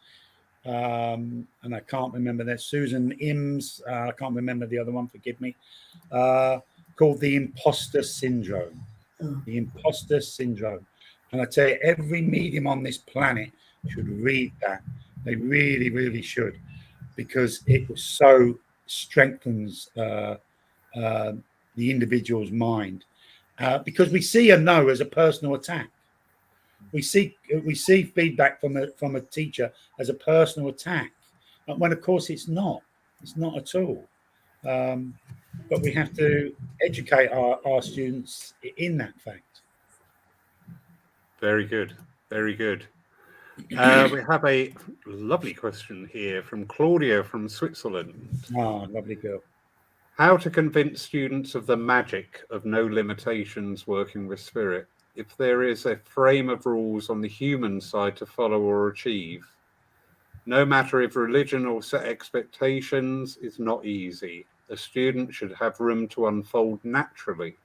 And I can't remember that, Susan Ims, I can't remember the other one, forgive me, called the imposter syndrome. The imposter syndrome. And I tell you, every medium on this planet should read that. They really, really should, because it so strengthens the individual's mind, because we see a no as a personal attack. We see feedback from a teacher as a personal attack, when of course it's not. It's not at all. But we have to educate our students in that fact. Very good. Very good. We have a lovely question here from Claudia from Switzerland. Ah, lovely girl. How to convince students of the magic of no limitations working with spirit? If there is a frame of rules on the human side to follow or achieve, no matter if religion or set expectations, is not easy. A student should have room to unfold naturally.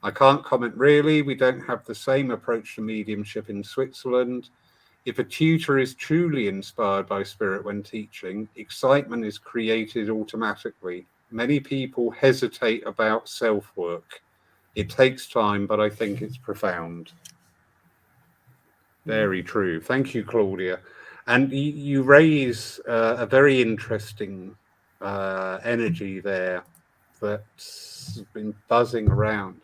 I can't comment really. We don't have the same approach to mediumship in Switzerland. If a tutor is truly inspired by spirit when teaching, excitement is created automatically. Many people hesitate about self-work. It takes time, but I think it's profound. Very true. Thank you, Claudia. And you raise a very interesting energy there that's been buzzing around.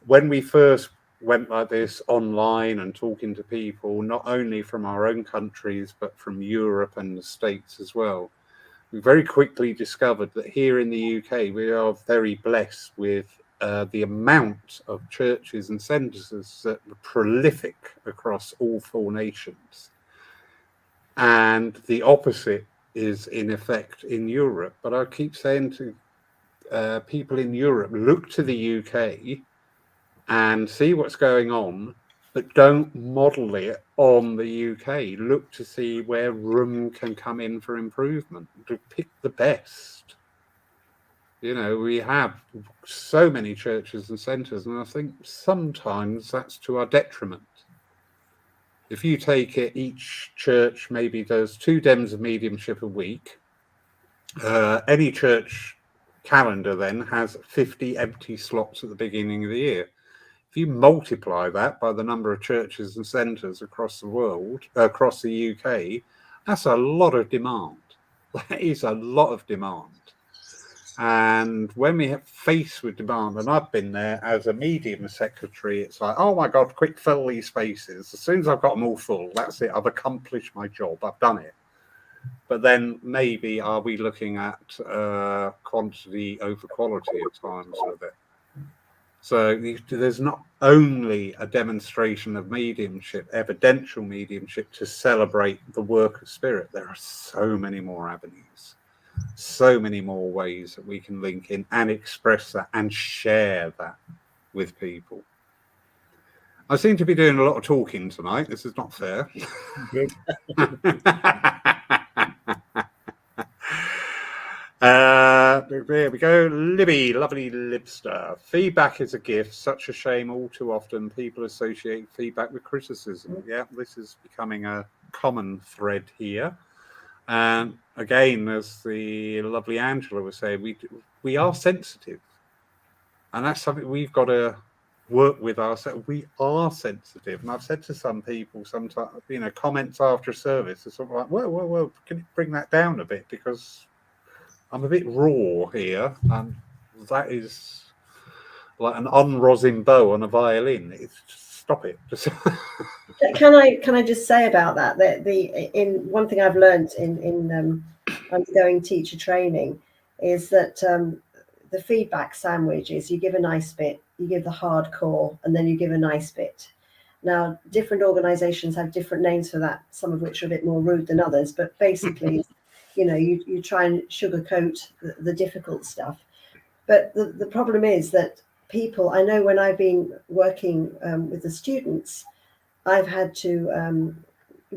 When we first went like this online and talking to people, not only from our own countries, but from Europe and the States as well, we very quickly discovered that here in the UK, we are very blessed with the amount of churches and centres that are prolific across all 4 nations. And the opposite is in effect in Europe. But I keep saying to people in Europe, look to the UK and see what's going on, but don't model it on the UK. Look to see where room can come in for improvement, to pick the best. You know, we have so many churches and centres, and I think sometimes that's to our detriment. If you take it, each church maybe does 2 dems of mediumship a week. Any church calendar then has 50 empty slots at the beginning of the year. If you multiply that by the number of churches and centres across the world, across the UK, that's a lot of demand. That is a lot of demand. And when we have faced with demand, and I've been there as a medium secretary, it's like, oh my God, quick fill these spaces. As soon as I've got them all full, that's it. I've accomplished my job. I've done it. But then maybe are we looking at quantity over quality at times with it? So there's not only a demonstration of mediumship, evidential mediumship, to celebrate the work of spirit. There are so many more avenues, so many more ways that we can link in and express that and share that with people. I seem to be doing a lot of talking tonight. This is not fair. Good. There we go. Libby, lovely Libster. Feedback is a gift. Such a shame all too often people associate feedback with criticism. Yeah, this is becoming a common thread here. And again, as the lovely Angela was saying, we are sensitive. And that's something we've got to work with ourselves. We are sensitive. And I've said to some people sometimes, you know, comments after service are sort of like, whoa, can you bring that down a bit? Because I'm a bit raw here, and that is like an unrosin bow on a violin. It's stop it. Can I just say about that in one thing I've learned in undergoing teacher training is that the feedback sandwich is you give a nice bit, you give the hardcore, and then you give a nice bit. Now, different organizations have different names for that, some of which are a bit more rude than others, but basically, you know, you try and sugarcoat the difficult stuff. But the problem is that people, I know when I've been working with the students, I've had to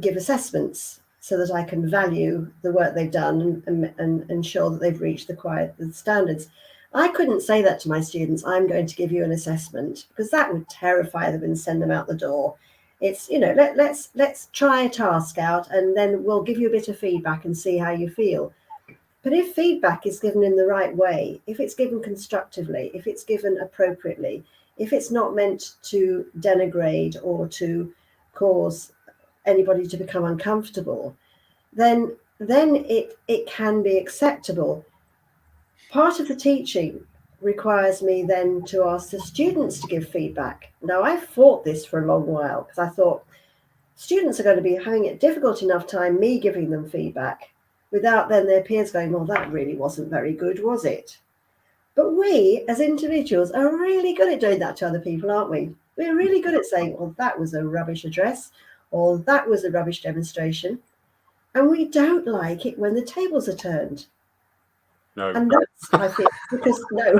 give assessments so that I can value the work they've done and ensure that they've reached the standards. I couldn't say that to my students, I'm going to give you an assessment, because that would terrify them and send them out the door. It's, you know, let's try a task out and then we'll give you a bit of feedback and see how you feel. But if feedback is given in the right way, if it's given constructively, if it's given appropriately, if it's not meant to denigrate or to cause anybody to become uncomfortable, then it can be acceptable. Part of the teaching requires me then to ask the students to give feedback. Now, I fought this for a long while because I thought students are going to be having a difficult enough time me giving them feedback without then their peers going, well, that really wasn't very good, was it? But we, as individuals, are really good at doing that to other people, aren't we? We're really good at saying, well, that was a rubbish address, or that was a rubbish demonstration. And we don't like it when the tables are turned. No. And that's, I think, because no,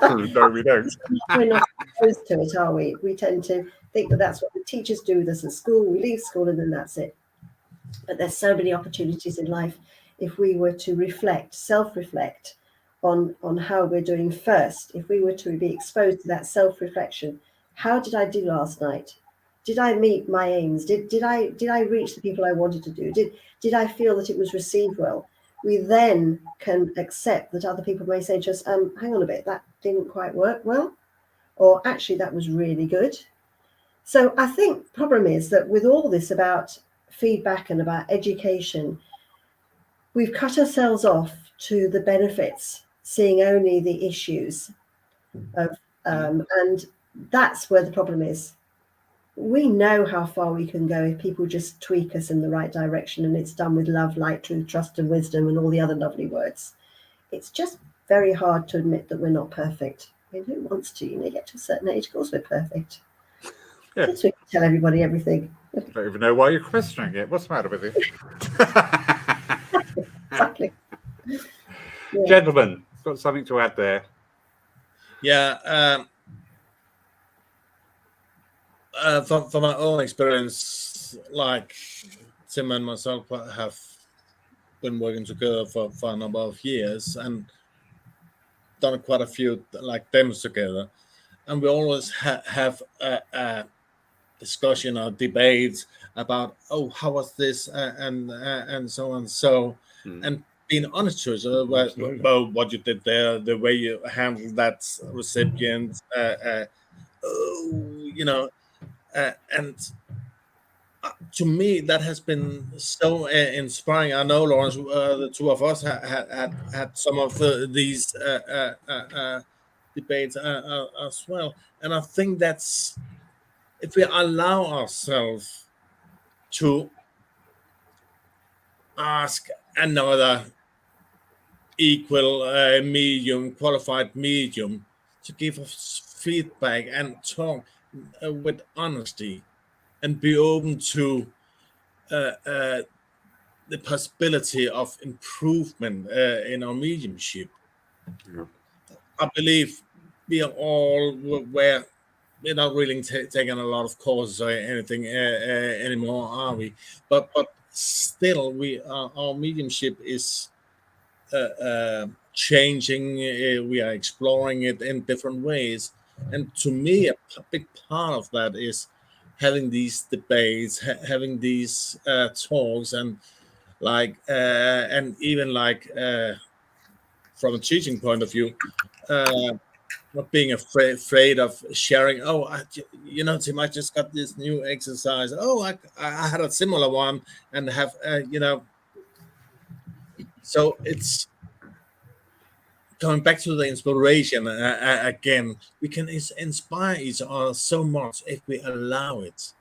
No, we don't. we're not exposed to it, are we? We tend to think that that's what the teachers do with us at school. We leave school and then that's it. But there's so many opportunities in life if we were to reflect, self-reflect on how we're doing first. If we were to be exposed to that self-reflection, how did I do last night? Did I meet my aims? Did I reach the people I wanted to do? Did I feel that it was received well? We then can accept that other people may say to us, hang on a bit, that didn't quite work well, or actually that was really good. So I think the problem is that with all this about feedback and about education, we've cut ourselves off to the benefits, seeing only the issues of, and that's where the problem is. We know how far we can go if people just tweak us in the right direction, and it's done with love, light, truth, trust, and wisdom, and all the other lovely words. It's just very hard to admit that we're not perfect. I mean, who wants to? You get to a certain age, of course we're perfect. Yeah. Since we can tell everybody everything. I don't even know why you're questioning it. What's the matter with you? Exactly. Yeah. Gentlemen, got something to add there. Yeah. From my own experience, like Tim and myself have been working together for a number of years and done quite a few like demos together, and we always have a discussion or debates about how was this and so on. So and being honest to us about what you did there, the way you handled that recipient, and to me that has been so inspiring. I know, Lawrence, the two of us had some of these debates as well, and I think that's if we allow ourselves to ask another equal medium, qualified medium, to give us feedback and talk with honesty and be open to the possibility of improvement in our mediumship. Yeah. I believe we are all where we're not really taking a lot of courses or anything anymore, are we? But still, our mediumship is changing. We are exploring it in different ways, and to me, a big part of that is having these debates, having these talks, and and even from a teaching point of view, not being afraid of sharing. Tim, I just got this new exercise. I had a similar one, and have So it's going back to the inspiration again. We can inspire each other so much if we allow it.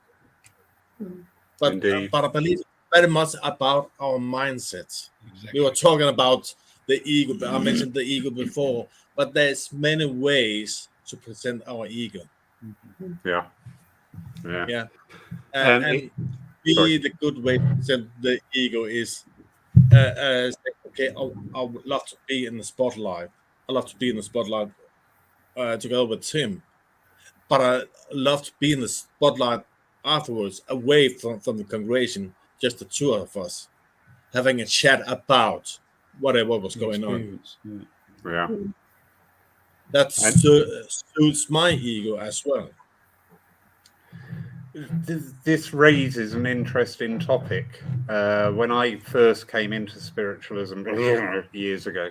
But I believe very much about our mindset. Exactly. We were talking about the ego. I mentioned the ego before, but there's many ways to present our ego. Yeah. And the good way to present the ego is okay, I would love to be in the spotlight. I love to be in the spotlight together with Tim, but I love to be in the spotlight afterwards, away from the congregation, just the two of us, having a chat about whatever was going on. Yeah. That suits my ego as well. This raises an interesting topic. When I first came into spiritualism years ago,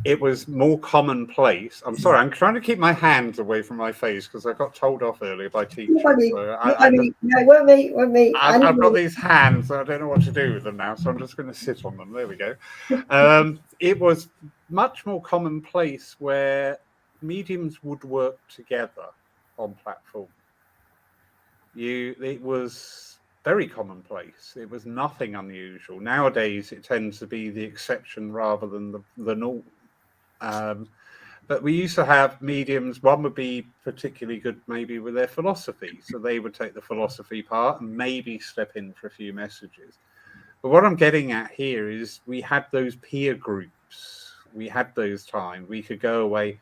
it was more commonplace. I'm sorry, I'm trying to keep my hands away from my face because I got told off earlier by teachers. It weren't me. I've got these hands, so I don't know what to do with them now, so I'm just going to sit on them. There we go. It was much more commonplace where mediums would work together on platform. It was very commonplace. It was nothing unusual. Nowadays, it tends to be the exception rather than the norm. But we used to have mediums. One would be particularly good maybe with their philosophy. So they would take the philosophy part and maybe step in for a few messages. But what I'm getting at here is we had those peer groups. We had those times. We could go away.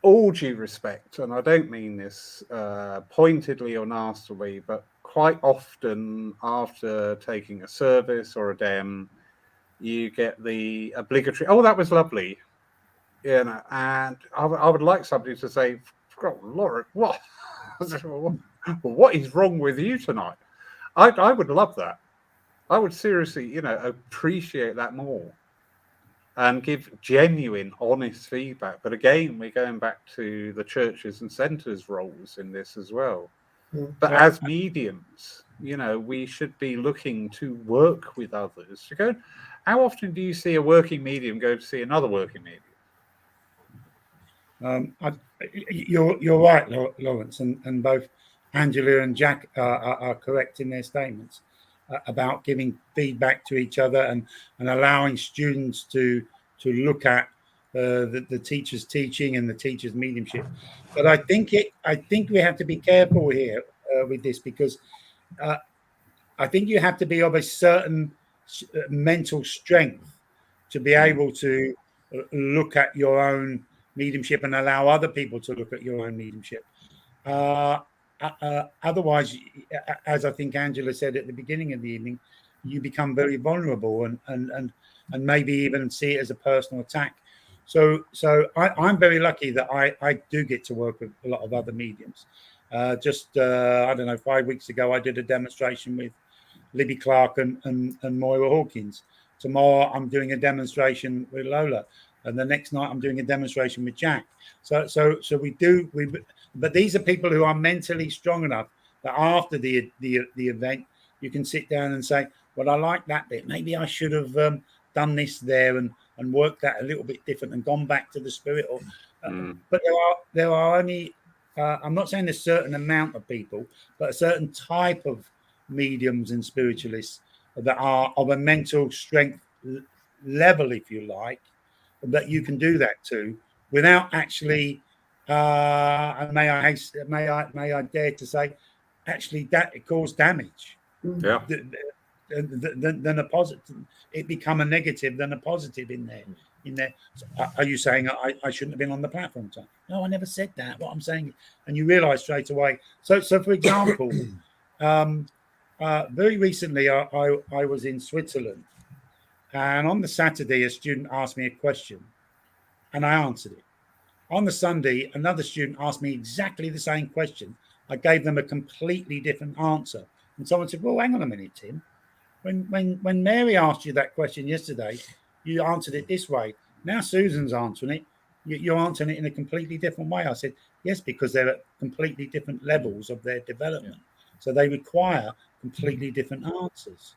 All due respect, and I don't mean this pointedly or nastily, but quite often after taking a service or a dem, you get the obligatory, "Oh, that was lovely," and I would like somebody to say, "God, Laura, what? What is wrong with you tonight?" I would love that. I would seriously, appreciate that more. And give genuine, honest feedback. But again, we're going back to the churches and centres' roles in this as well. But as mediums, we should be looking to work with others. To go, how often do you see a working medium go to see another working medium? You're right, Lawrence, and both Angela and Jack are correct in their statements about giving feedback to each other and allowing students to look at the teacher's teaching and the teacher's mediumship. But I think we have to be careful here with this, because I think you have to be of a certain mental strength to be able to look at your own mediumship and allow other people to look at your own mediumship. Otherwise, as I think Angela said at the beginning of the evening, you become very vulnerable and maybe even see it as a personal attack. So I'm very lucky that I do get to work with a lot of other mediums. I don't know, 5 weeks ago, I did a demonstration with Libby Clark and Moira Hawkins. Tomorrow, I'm doing a demonstration with Lola. And the next night, I'm doing a demonstration with Jack. So but these are people who are mentally strong enough that after the event, you can sit down and say, well, I like that bit. Maybe I should have done this there and worked that a little bit different and gone back to the spirit. But there are only, I'm not saying there's a certain amount of people, but a certain type of mediums and spiritualists that are of a mental strength level, if you like, that you can do that to without actually, and may I dare to say, actually that it caused damage. Yeah. Than a positive, it become a negative than a positive in there. So are you saying I shouldn't have been on the platform, Tom? No, I never said that. What I'm saying, and you realise straight away. So for example, very recently I was in Switzerland, and on the Saturday a student asked me a question, and I answered it. On the Sunday, another student asked me exactly the same question. I gave them a completely different answer, and someone said, "Well, hang on a minute, Tim. When Mary asked you that question yesterday, you answered it this way. Now Susan's answering it. You're answering it in a completely different way." I said, "Yes, because they're at completely different levels of their development. So they require completely different answers."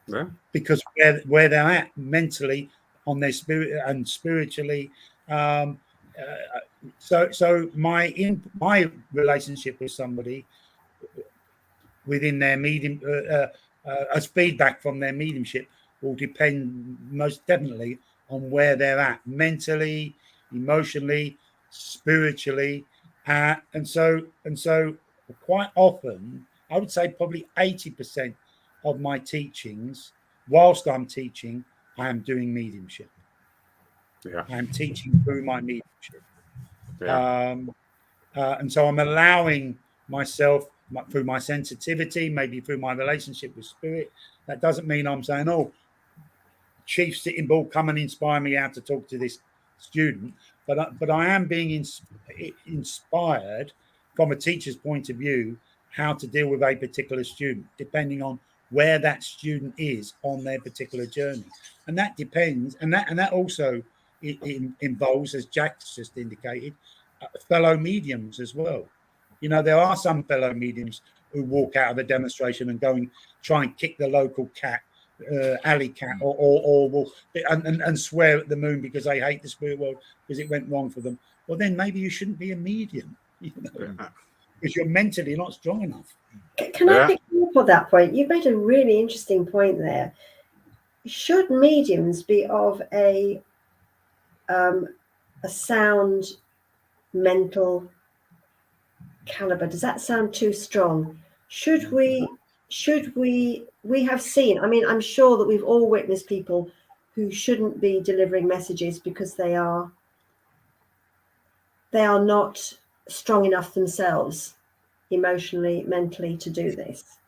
Yeah. Because where they're at mentally, on their spirit and spiritually. So my relationship with somebody within their medium, as feedback from their mediumship, will depend most definitely on where they're at mentally, emotionally, spiritually, and so quite often, I would say probably 80% of my teachings, whilst I'm teaching, I am doing mediumship. Yeah. I'm teaching through my mediumship. Yeah. And so I'm allowing myself through my sensitivity, maybe through my relationship with spirit. That doesn't mean I'm saying, "Oh, Chief Sitting Bull, come and inspire me how to talk to this student." But I am being inspired from a teacher's point of view how to deal with a particular student, depending on where that student is on their particular journey. And that depends, and that also involves, as Jack's just indicated, fellow mediums as well. There are some fellow mediums who walk out of a demonstration and go and try and kick the local cat alley cat or will and swear at the moon because they hate the spirit world because it went wrong for them. Well, then maybe you shouldn't be a medium, because you're mentally not strong enough. Can I pick you up on that point? You've made a really interesting point there. Should mediums be of a sound mental caliber? Does that sound too strong? Should we have seen, I mean, I'm sure that we've all witnessed people who shouldn't be delivering messages because they are not strong enough themselves emotionally, mentally to do this.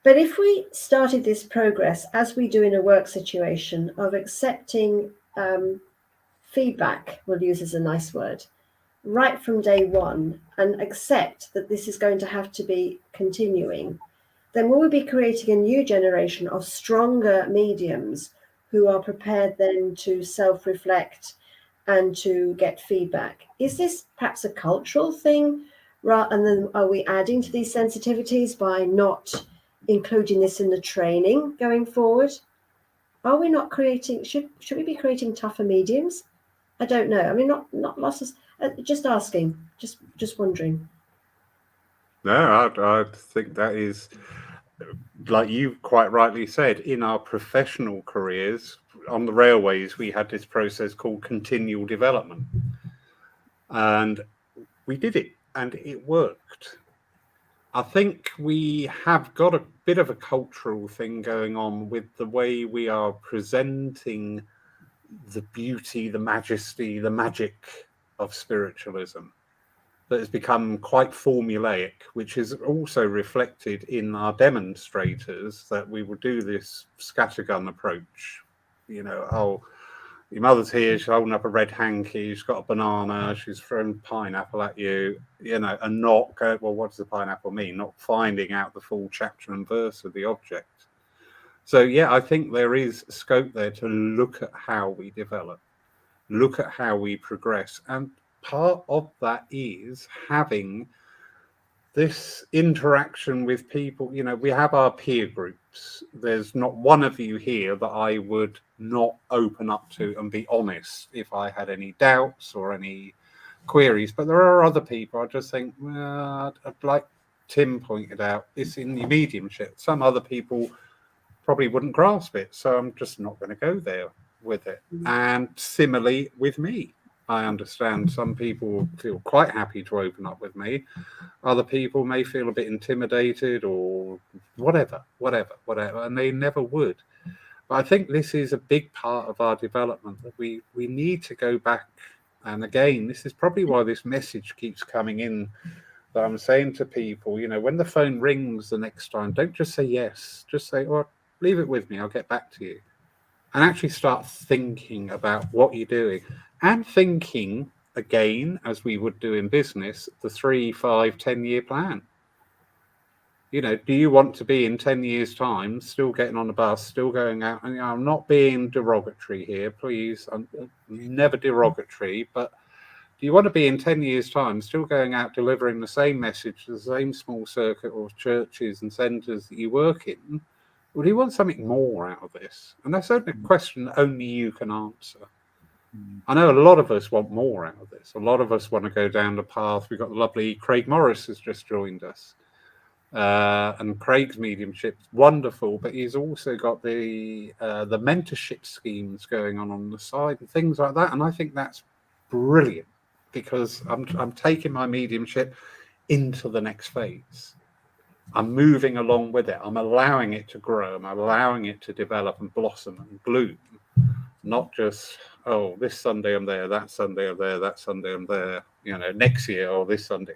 But if we started this progress, as we do in a work situation, of accepting feedback, we'll use as a nice word, right from day one, and accept that this is going to have to be continuing, then will we be creating a new generation of stronger mediums who are prepared then to self-reflect and to get feedback? Is this perhaps a cultural thing? And then are we adding to these sensitivities by not including this in the training going forward? Are we not creating, should we be creating tougher mediums? I don't know. I mean, not losses. Just asking, just wondering. No, I think that is, like you quite rightly said, in our professional careers on the railways, we had this process called continual development, and we did it, and it worked. I think we have got a bit of a cultural thing going on with the way we are presenting the beauty, the majesty, the magic of spiritualism that has become quite formulaic, which is also reflected in our demonstrators, that we will do this scattergun approach. You know, oh, your mother's here, she's holding up a red hanky, she's got a banana, she's throwing pineapple at you, you know, and not go, well, what does the pineapple mean? Not finding out the full chapter and verse of the object. So, yeah, I think there is scope there to look at how we develop, look at how we progress. And part of that is having this interaction with people. You know, we have our peer groups. There's not one of you here that I would not open up to and be honest if I had any doubts or any queries. But there are other people I just think, well, like Tim pointed out, it's in the mediumship. Some other people probably wouldn't grasp it, so I'm just not going to go there with it. And similarly with me, I understand some people feel quite happy to open up with me. Other people may feel a bit intimidated or whatever, and they never would. But I think this is a big part of our development, that we need to go back. And again, this is probably why this message keeps coming in, that I'm saying to people, you know, when the phone rings the next time, don't just say yes. Just say, well, leave it with me, I'll get back to you. And actually start thinking about what you're doing. And thinking, again, as we would do in business, the 3, 5, 10-year plan. You know, do you want to be in 10 years' time still getting on the bus, still going out? And, you know, I'm not being derogatory here, please. I'm never derogatory. But do you want to be in 10 years' time still going out delivering the same message to the same small circuit of churches and centres that you work in? Or do you want something more out of this? And that's a question that only you can answer. I know a lot of us want more out of this. A lot of us want to go down the path. We've got the lovely Craig Morris has just joined us. And Craig's mediumship is wonderful, but he's also got the mentorship schemes going on the side and things like that. And I think that's brilliant, because I'm taking my mediumship into the next phase. I'm moving along with it. I'm allowing it to grow. I'm allowing it to develop and blossom and bloom. Not just, oh, this Sunday I'm there, that Sunday I'm there, that Sunday I'm there, you know, next year or this Sunday.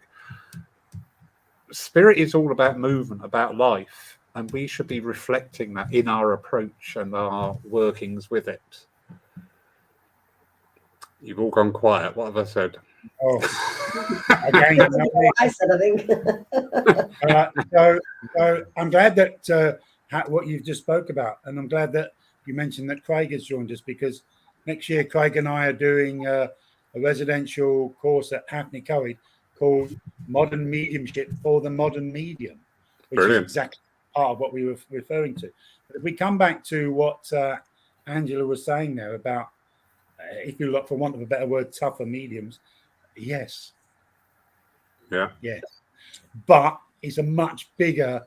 Spirit is all about movement, about life, and we should be reflecting that in our approach and our workings with it. You've all gone quiet. What have I said? Oh, again, I said, I think. So I'm glad that what you've just spoke about, and I'm glad that you mentioned that Craig has joined us, because next year Craig and I are doing a residential course at Hackney College called Modern Mediumship for the Modern Medium, which Brilliant. is exactly part of what we were referring to. If we come back to what Angela was saying there about, if you look, for want of a better word, tougher mediums, yes. Yes. But it's a much bigger,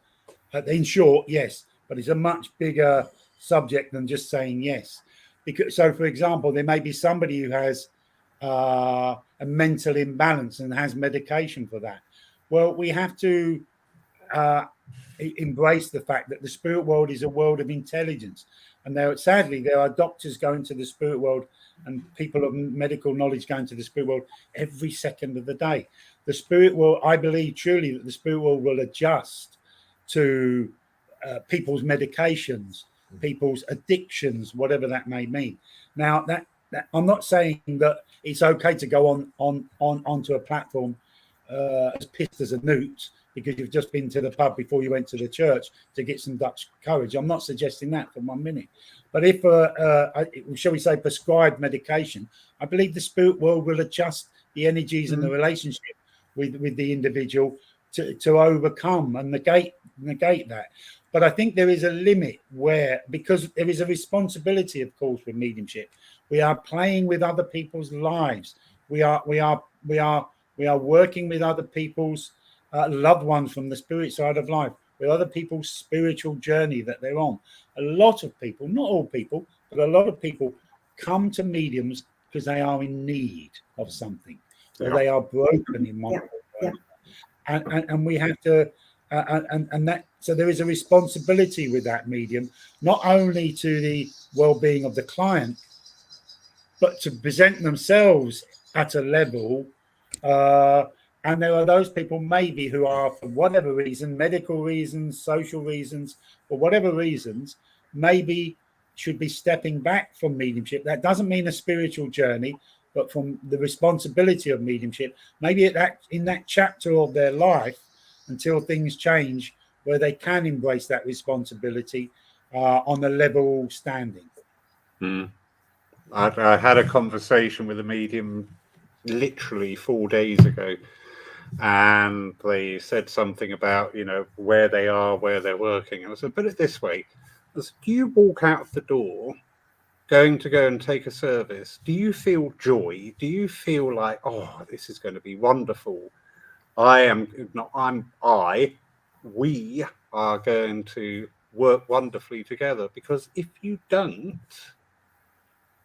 in short, yes, but it's a much bigger subject than just saying yes. Because, so for example, there may be somebody who has a mental imbalance and has medication for that. Well, we have to embrace the fact that the spirit world is a world of intelligence, and sadly there are doctors going to the spirit world and people of medical knowledge going to the spirit world every second of the day. The spirit world, I believe truly that the spirit world will adjust to people's medications, people's addictions, whatever that may mean. Now, that I'm not saying that it's okay to go onto a platform as pissed as a newt because you've just been to the pub before you went to the church to get some Dutch courage. I'm not suggesting that for 1 minute. But if, shall we say, prescribed medication, I believe the spirit world will adjust the energies and the relationship with the individual to overcome and negate that. But I think there is a limit where, because there is a responsibility, of course, with mediumship. We are playing with other people's lives. We are working with other people's loved ones from the spirit side of life, with other people's spiritual journey that they're on. A lot of people, not all people, but a lot of people come to mediums because they are in need of something, or they are broken in one way. And we have to, and that, so there is a responsibility with that medium, not only to the well-being of the client, but to present themselves at a level. And there are those people maybe who are, for whatever reason, medical reasons, social reasons, for whatever reasons, maybe should be stepping back from mediumship. That doesn't mean a spiritual journey, but from the responsibility of mediumship, maybe in that chapter of their life, until things change, where they can embrace that responsibility on a level standing. I had a conversation with a medium literally 4 days ago, and they said something about, where they are, where they're working. And I said, put it this way, do you walk out the door going to go and take a service? Do you feel joy? Do you feel like, oh, this is going to be wonderful? We are going to work wonderfully together. Because if you don't,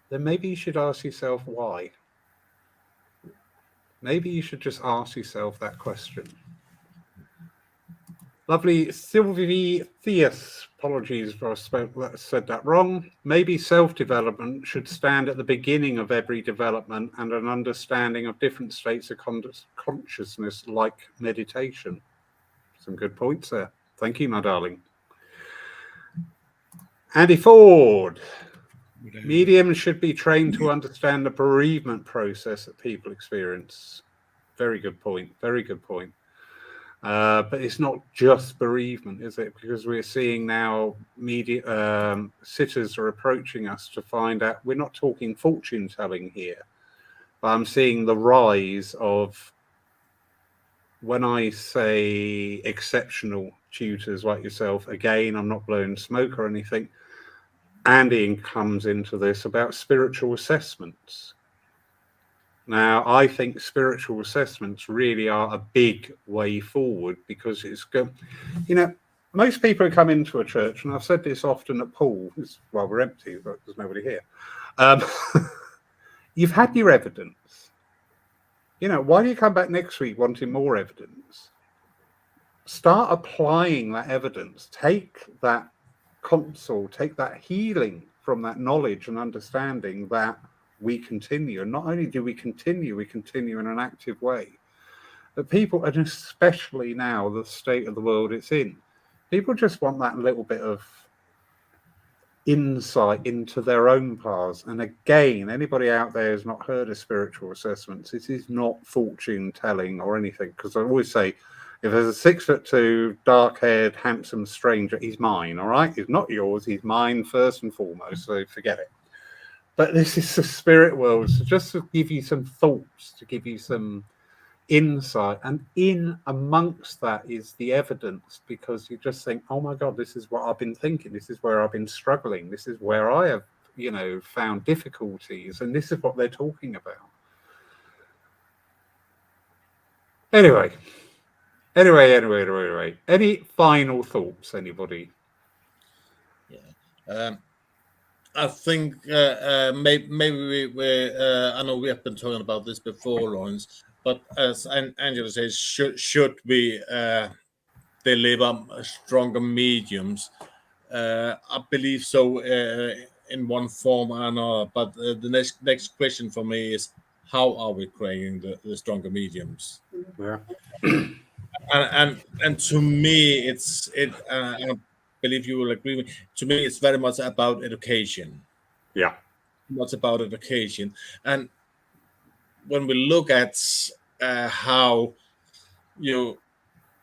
then maybe you should ask yourself why. Maybe you should just ask yourself that question. Lovely Sylvie Theus, apologies if I said that wrong. Maybe self-development should stand at the beginning of every development, and an understanding of different states of consciousness, like meditation. Some good points there. Thank you, my darling. Andy Ford. Mediums should be trained to understand the bereavement process that people experience. Very good point. Very good point. But it's not just bereavement, is it? Because we're seeing now sitters are approaching us to find out. We're not talking fortune telling here, but I'm seeing the rise of, when I say exceptional tutors like yourself, again, I'm not blowing smoke or anything. Andy comes into this about spiritual assessments. Now, I think spiritual assessments really are a big way forward, because it's good. Most people who come into a church, and I've said this often at Paul, well, we're empty, but there's nobody here. You've had your evidence. Why do you come back next week wanting more evidence? Start applying that evidence. Take that counsel, take that healing from that knowledge and understanding that we continue. And not only do we continue in an active way. But people, and especially now, the state of the world it's in, people just want that little bit of insight into their own paths. And again, anybody out there who's not heard of spiritual assessments, it is not fortune telling or anything. Because I always say, if there's a 6'2", dark-haired, handsome stranger, he's mine, all right? He's not yours, he's mine first and foremost, so forget it. But this is the spirit world, so just to give you some thoughts, to give you some insight, and in amongst that is the evidence, because you just think, oh my God, this is what I've been thinking, this is where I've been struggling, this is where I have, found difficulties, and this is what they're talking about. Anyway. Any final thoughts, anybody? Yeah. I think maybe I know we have been talking about this before, Lawrence, but as Angela says, should we deliver stronger mediums? I believe so in one form or another. But the next question for me is, how are we creating the stronger mediums? Yeah. And to me, I believe you will agree with me. To me, it's very much about education. Yeah. Much about education, and when we look at how you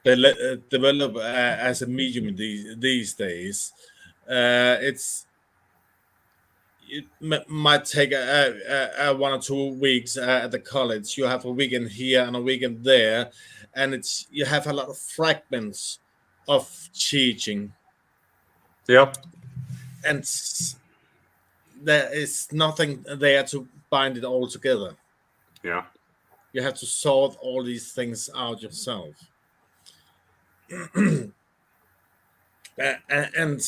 develop as a medium these days, it might take 1 or 2 weeks at the college. You have a weekend here and a weekend there, and you have a lot of fragments of teaching. Yeah. And there is nothing there to bind it all together. Yeah. You have to sort all these things out yourself. And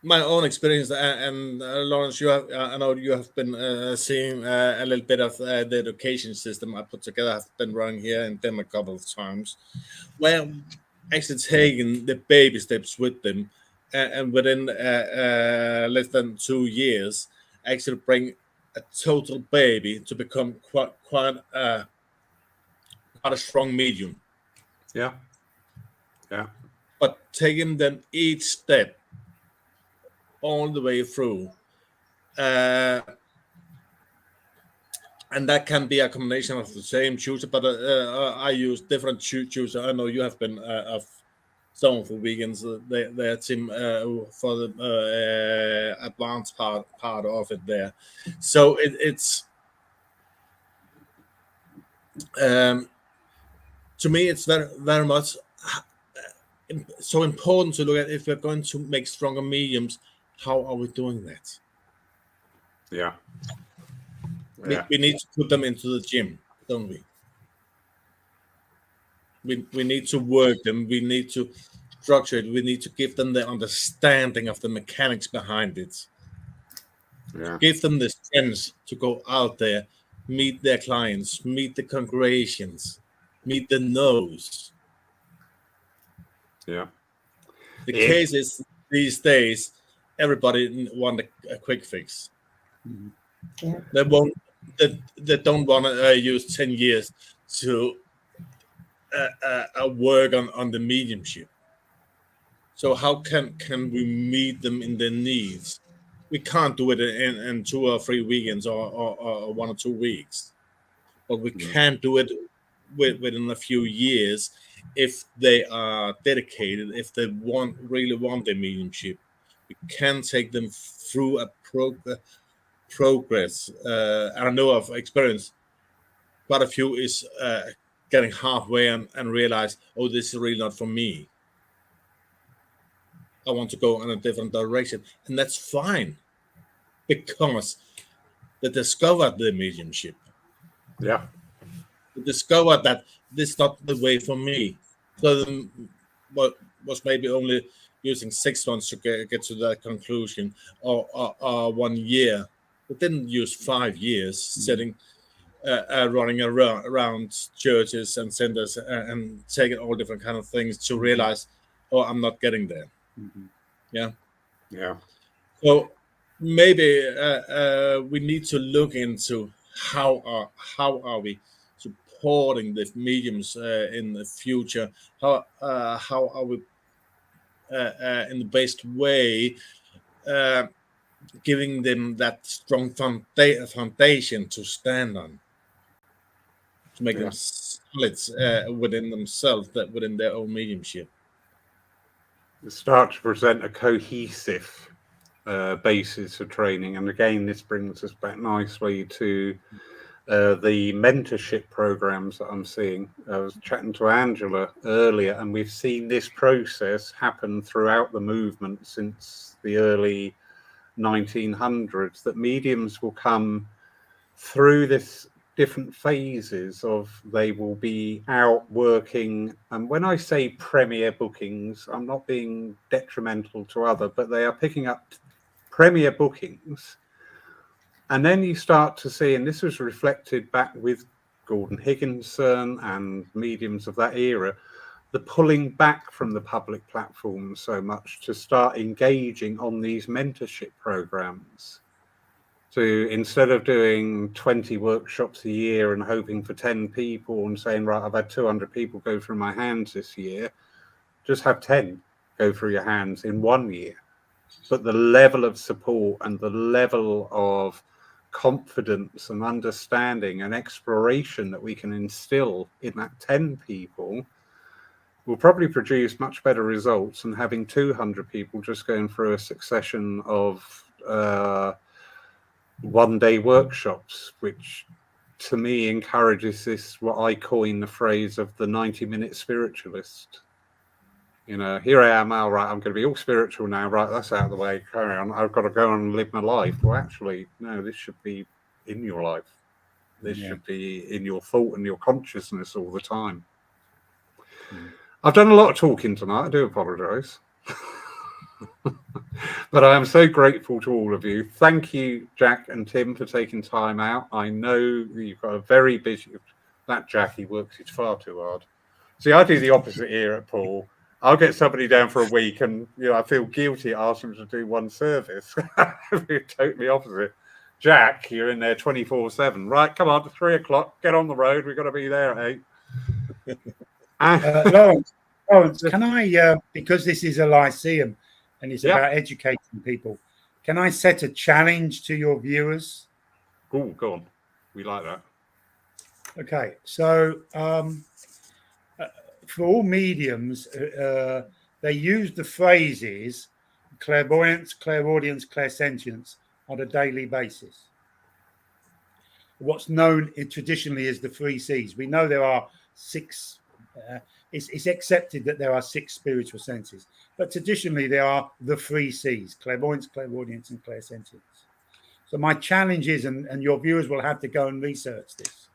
my own experience, and Lawrence, I know you have been seeing a little bit of the education system I put together. I've been running here in Denmark a couple of times, where actually taking the baby steps with them, and within less than 2 years, actually bring a total baby to become quite a strong medium. Yeah. Yeah. But taking them each step all the way through, and that can be a combination of the same tutor, but I use different tutors. I know you have been of some of the weekends, their team for the advanced part of it there. So it's to me, it's very, very much so important to look at, if we're going to make stronger mediums, how are we doing that? Yeah. We need to put them into the gym, don't we? We need to work them. We need to structure it. We need to give them the understanding of the mechanics behind it. Yeah. Give them the strength to go out there, meet their clients, meet the congregations, meet the no's. Yeah. The case is, these days, everybody want a quick fix. Yeah. They don't want to use 10 years to work on the mediumship. So how can we meet them in their needs? We can't do it in 2 or 3 weekends or 1 or 2 weeks, but we can do it within a few years if they are dedicated, if they really want their mediumship. We can take them through a progress. And I know of experience, quite a few is getting halfway and realize, oh, this is really not for me. I want to go in a different direction. And that's fine, because they discovered the mediumship. Yeah. They discovered that this is not the way for me. So what was maybe only using 6 months to get to that conclusion, or 1 year. They didn't use 5 years sitting running around churches and centers and taking all different kind of things to realize, oh, I'm not getting there. Yeah. So maybe we need to look into how are we supporting the mediums in the future? How are we in the best way giving them that strong foundation to stand on, to make them solid within themselves, that within their own mediumship. Start to present a cohesive basis for training. And again, this brings us back nicely to the mentorship programs that I'm seeing. I was chatting to Angela earlier, and we've seen this process happen throughout the movement since the early 1900s, that mediums will come through this different phases of, they will be out working. And when I say premier bookings, I'm not being detrimental to other, but they are picking up premier bookings. And then you start to see, and this was reflected back with Gordon Higginson and mediums of that era, the pulling back from the public platforms so much to start engaging on these mentorship programs. So instead of doing 20 workshops a year and hoping for 10 people and saying, right, I've had 200 people go through my hands this year, just have 10 go through your hands in 1 year. But the level of support and the level of confidence and understanding and exploration that we can instill in that 10 people will probably produce much better results than having 200 people just going through a succession of one-day workshops, which to me encourages this, what I coin the phrase of the 90-minute spiritualist. You know, here I am, all right, I'm going to be all spiritual now, right, that's out of the way, carry on, I've got to go and live my life. Well, actually, no, this should be in your life. This should be in your thought and your consciousness all the time. I've done a lot of talking tonight, I do apologise. But I am so grateful to all of you. Thank you, Jack and Tim, for taking time out. I know you've got a very busy... That Jack, he works it far too hard. See, I do the opposite here at Paul. I'll get somebody down for a week and, you know, I feel guilty asking them to do one service. Totally opposite. Jack, you're in there 24/7. Right, come on, 3 o'clock, get on the road. We've got to be there at 8. Lawrence, can I, because this is a Lyceum and it's about educating people, can I set a challenge to your viewers? Oh, go on. We like that. Okay, so for all mediums, they use the phrases clairvoyance, clairaudience, clairsentience on a daily basis. What's known traditionally as the 3 C's. We know there are 6. It's accepted that there are 6 spiritual senses, but traditionally there are the 3 C's: clairvoyance, clairaudience, and clairsentience. So my challenge is, and your viewers will have to go and research this.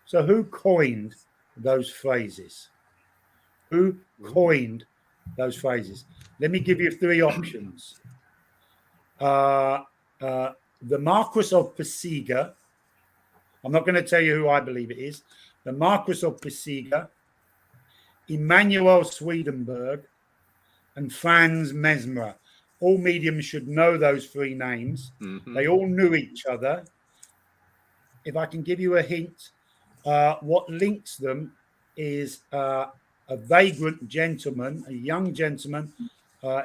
So who coined those phrases? Who coined those phrases? Let me give you 3 options. The Marquis of Pisiga. I'm not going to tell you who I believe it is. The Marquis of Pisiga, Emanuel Swedenborg, and Franz Mesmer. All mediums should know those 3 names. They all knew each other. If I can give you a hint, what links them is a vagrant gentleman, a young gentleman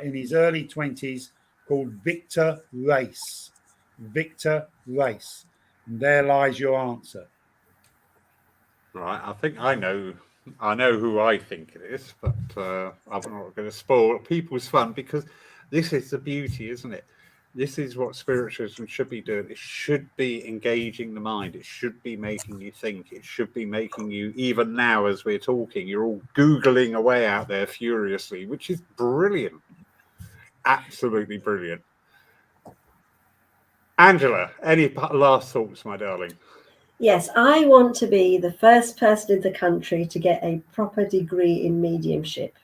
in his early 20s called Victor Race. Victor Race. And there lies your answer. Right, I think I know who I think it is, but I'm not going to spoil people's fun, because this is the beauty, isn't it? This is what spiritualism should be doing. It should be engaging the mind. It should be making you think. It should be making you, even now as we're talking, you're all Googling away out there furiously, which is brilliant. Absolutely brilliant. Angela, any last thoughts, my darling? Yes, I want to be the first person in the country to get a proper degree in mediumship.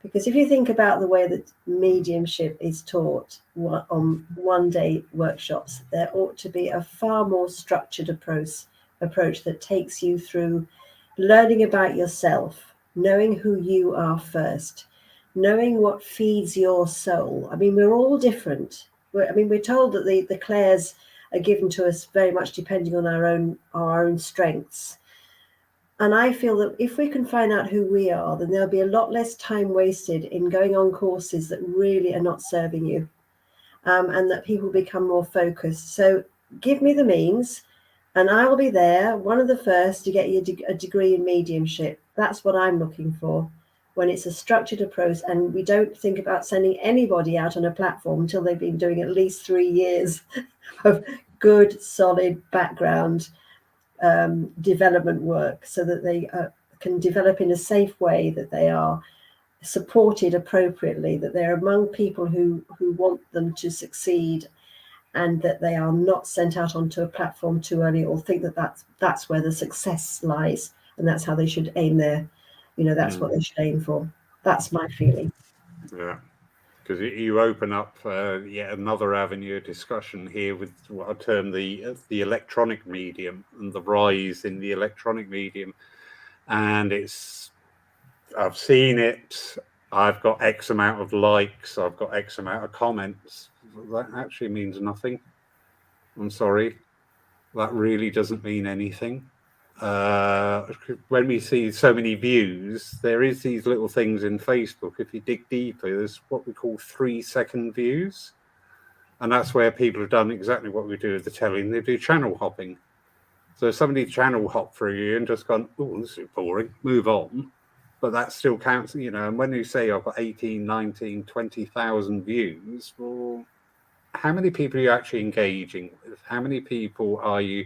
Because if you think about the way that mediumship is taught on one-day workshops, there ought to be a far more structured approach that takes you through learning about yourself, knowing who you are first, knowing what feeds your soul. I mean, we're all different. We're told that the clairs are given to us very much depending on our own strengths. And I feel that if we can find out who we are, then there'll be a lot less time wasted in going on courses that really are not serving you, and that people become more focused. So give me the means, and I will be there, one of the first to get you a degree in mediumship. That's what I'm looking for, when it's a structured approach, and we don't think about sending anybody out on a platform until they've been doing at least 3 years of good, solid background. development work, so that they can develop in a safe way, that they are supported appropriately, that they're among people who want them to succeed, and that they are not sent out onto a platform too early, or think that that's where the success lies, and that's how they should aim their, that's what they should aim for. That's my feeling. Yeah, because you open up yet another avenue of discussion here with what I term the electronic medium and the rise in the electronic medium. And I've seen it. I've got X amount of likes. I've got X amount of comments. That actually means nothing. I'm sorry. That really doesn't mean anything. When we see so many views, there is these little things in Facebook. If you dig deeper, there's what we call 3-second views. And that's where people have done exactly what we do with the telling. They do channel hopping. So somebody channel hop through you and just gone, oh, this is boring, move on. But that still counts, and when you say I've got 18, 19, 20,000 views, well, how many people are you actually engaging with? How many people are you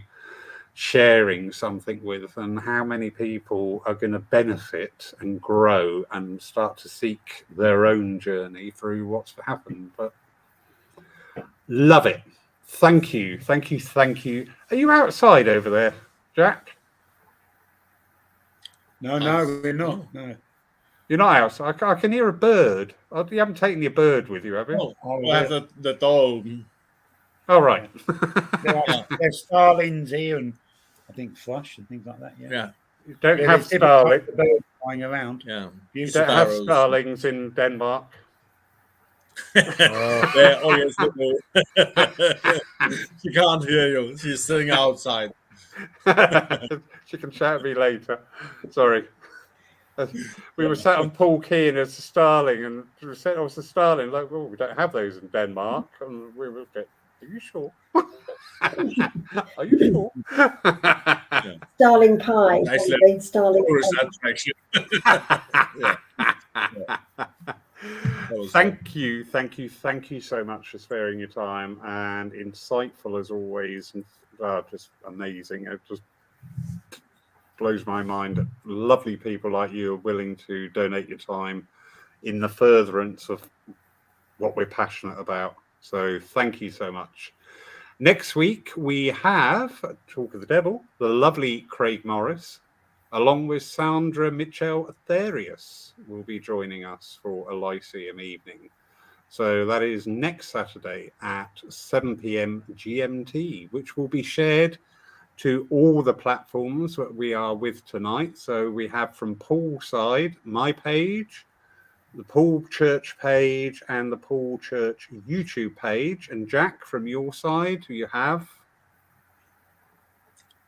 sharing something with? And how many people are going to benefit and grow and start to seek their own journey through what's happened? But love it. Thank you. Thank you. Thank you. Are you outside over there, Jack? No, we're not. No. You're not outside. I can hear a bird. Oh, you haven't taken your bird with you, have you? I have the dog. Oh, right. There's starlings here, and I think thrush and things like that. Yeah. You don't have starlings flying around. Yeah. You don't have starlings in Denmark. They're always She can't hear you. She's sitting outside. She can shout at me later. Sorry. We were sat on Paul Keane as a starling, and we said, "Oh, it's a starling." Like, well, we don't have those in Denmark. And we were a bit, are you sure? Are you sure? Starling pie. Starling Thank you so much for sparing your time, and insightful as always, and just amazing. It just blows my mind. Lovely people like you are willing to donate your time in the furtherance of what we're passionate about. So thank you so much. Next week we have Talk of the Devil, the lovely Craig Morris, along with Sandra Mitchell-Atherius will be joining us for a Lyceum evening. So that is next Saturday at 7 p.m. GMT, which will be shared to all the platforms that we are with tonight. So we have from Paul's side, my page, the Paul Church page, and the Paul Church YouTube page. And Jack, from your side, you have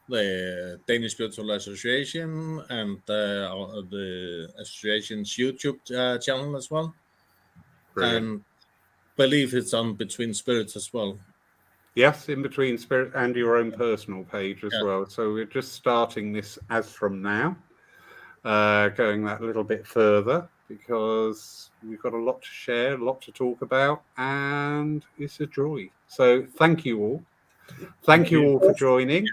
the Danish Spiritual Association and the association's YouTube channel as well. Brilliant. And believe it's on Between Spirits as well. Yes, in Between Spirit, and your own personal page as well. So we're just starting this as from now, going that little bit further, because we've got a lot to share, a lot to talk about, and it's a joy. So thank you all. Thank you all for joining,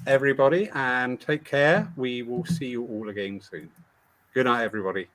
everybody, and take care. We will see you all again soon. Good night, everybody.